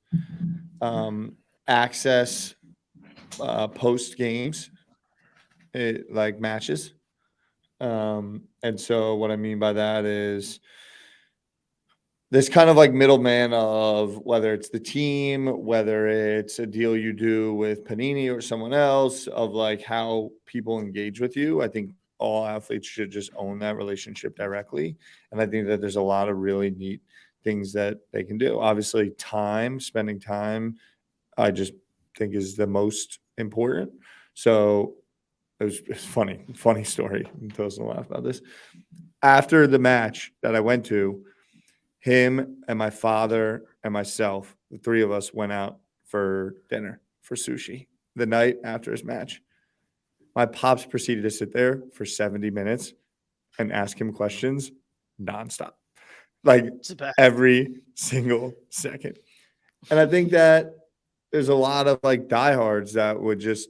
access post games, like matches. And so what I mean by that is this kind of like middleman of whether it's the team, whether it's a deal you do with Panini or someone else, of like how people engage with you. I think all athletes should just own that relationship directly. And I think that there's a lot of really neat things that they can do. Obviously, spending time, I just think is the most important. So it's funny story. Tosin will laugh about this. After the match that I went to, him and my father and myself, the 3 of us went out for dinner, for sushi, the night after his match. My pops proceeded to sit there for 70 minutes and ask him questions nonstop. Like every single second. And I think that there's a lot of like diehards that would just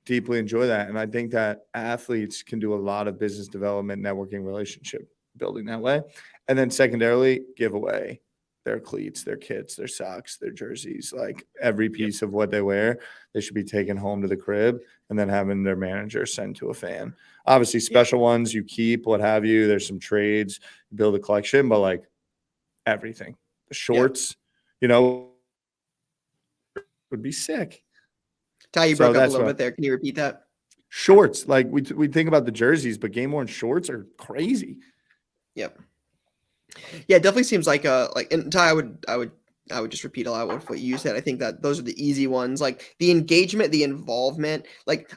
deeply enjoy that. And I think that athletes can do a lot of business development, networking, relationship building that way. And then secondarily, give away their cleats, their kits, their socks, their jerseys, like every piece of what they wear, they should be taken home to the crib and then having their manager send to a fan. Obviously, special ones you keep, what have you. There's some trades, build a collection, but like everything, the shorts, would be sick. Ty, you broke up a little bit there. Can you repeat that? shorts. Like we think about the jerseys, but game worn shorts are crazy. Yep. Yeah, it definitely seems like and Ty, I would just repeat a lot of what you said. I think that those are the easy ones, like the engagement, the involvement. Like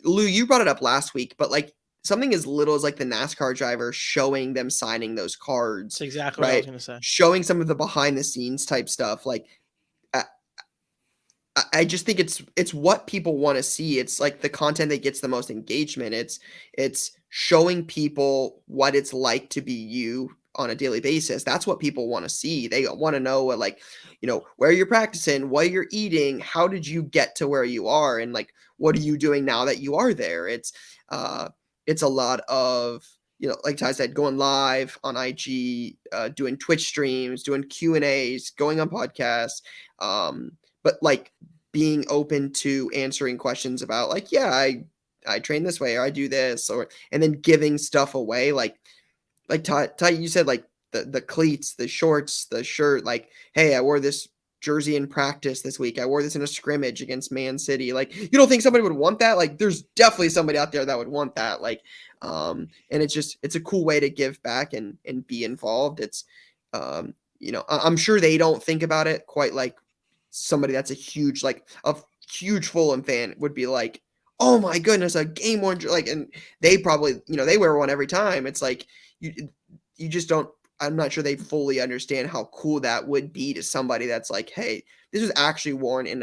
Lou, you brought it up last week, but like something as little as like the NASCAR driver showing them signing those cards, That's exactly what I was right? gonna say. Showing some of the behind the scenes type stuff. Like I just think it's what people want to see. It's like the content that gets the most engagement. It's showing people what it's like to be you on a daily basis. That's what people want to see. They want to know what, like, where you're practicing, what you're eating, how did you get to where you are, and like what are you doing now that you are there. It's a lot of, like Ty said, going live on IG, doing Twitch streams, doing Q&As, going on podcasts, but like being open to answering questions about like, yeah, I train this way, or I do this, and then giving stuff away. Like Ty, you said, like the cleats, the shorts, the shirt, like, hey, I wore this jersey in practice this week. I wore this in a scrimmage against Man City. Like, you don't think somebody would want that? Like, there's definitely somebody out there that would want that. Like, and it's a cool way to give back and be involved. It's, I'm sure they don't think about it quite like somebody that's a huge Fulham fan would be like, oh my goodness, a game worn, like, and they probably, they wear one every time. It's like, you just don't, I'm not sure they fully understand how cool that would be to somebody that's like, hey, this was actually worn in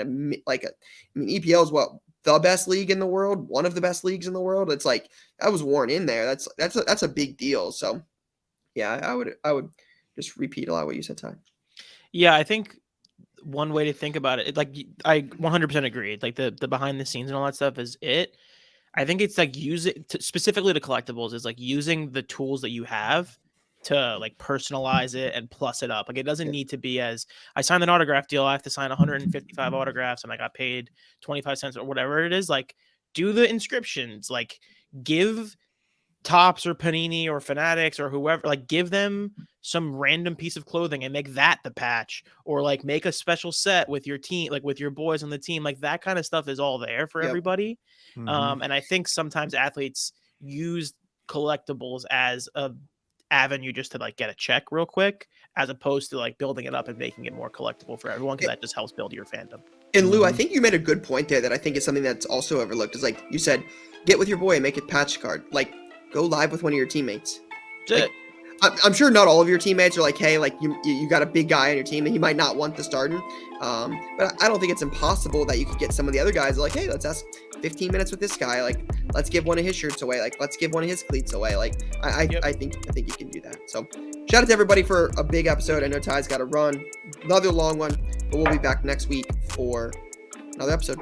EPL is what, the best league in the world, one of the best leagues in the world. It's like, that was worn in there. That's a big deal. So yeah, I would just repeat a lot of what you said, Ty. Yeah, I think one way to think about it, like I 100% agree. Like the behind the scenes and all that stuff is it. I think it's like specifically to collectibles is like using the tools that you have to like personalize it and plus it up. Like it doesn't need to be as I signed an autograph deal. I have to sign 155 autographs and I got paid 25 cents or whatever it is. Like do the inscriptions, like give Tops or Panini or Fanatics or whoever, like give them some random piece of clothing and make that the patch, or like make a special set with your team, like with your boys on the team. Like that kind of stuff is all there for everybody. Mm-hmm. And I think sometimes athletes use collectibles as a avenue just to like get a check real quick, as opposed to like building it up and making it more collectible for everyone, because that just helps build your fandom. And Lou, I think you made a good point there that I think is something that's also overlooked, is like you said, get with your boy and make it patch card. Like, go live with one of your teammates. Like, I'm sure not all of your teammates are like, hey, like you got a big guy on your team and he might not want the starting. But I don't think it's impossible that you could get some of the other guys like, hey, let's ask 15 minutes with this guy. Like, let's give one of his shirts away. Like, let's give one of his cleats away. Like, I think you can do that. So shout out to everybody for a big episode. I know Ty's got to run, another long one, but we'll be back next week for another episode.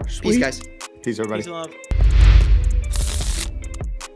Sweet. Peace, guys. Peace, everybody. Peace and love.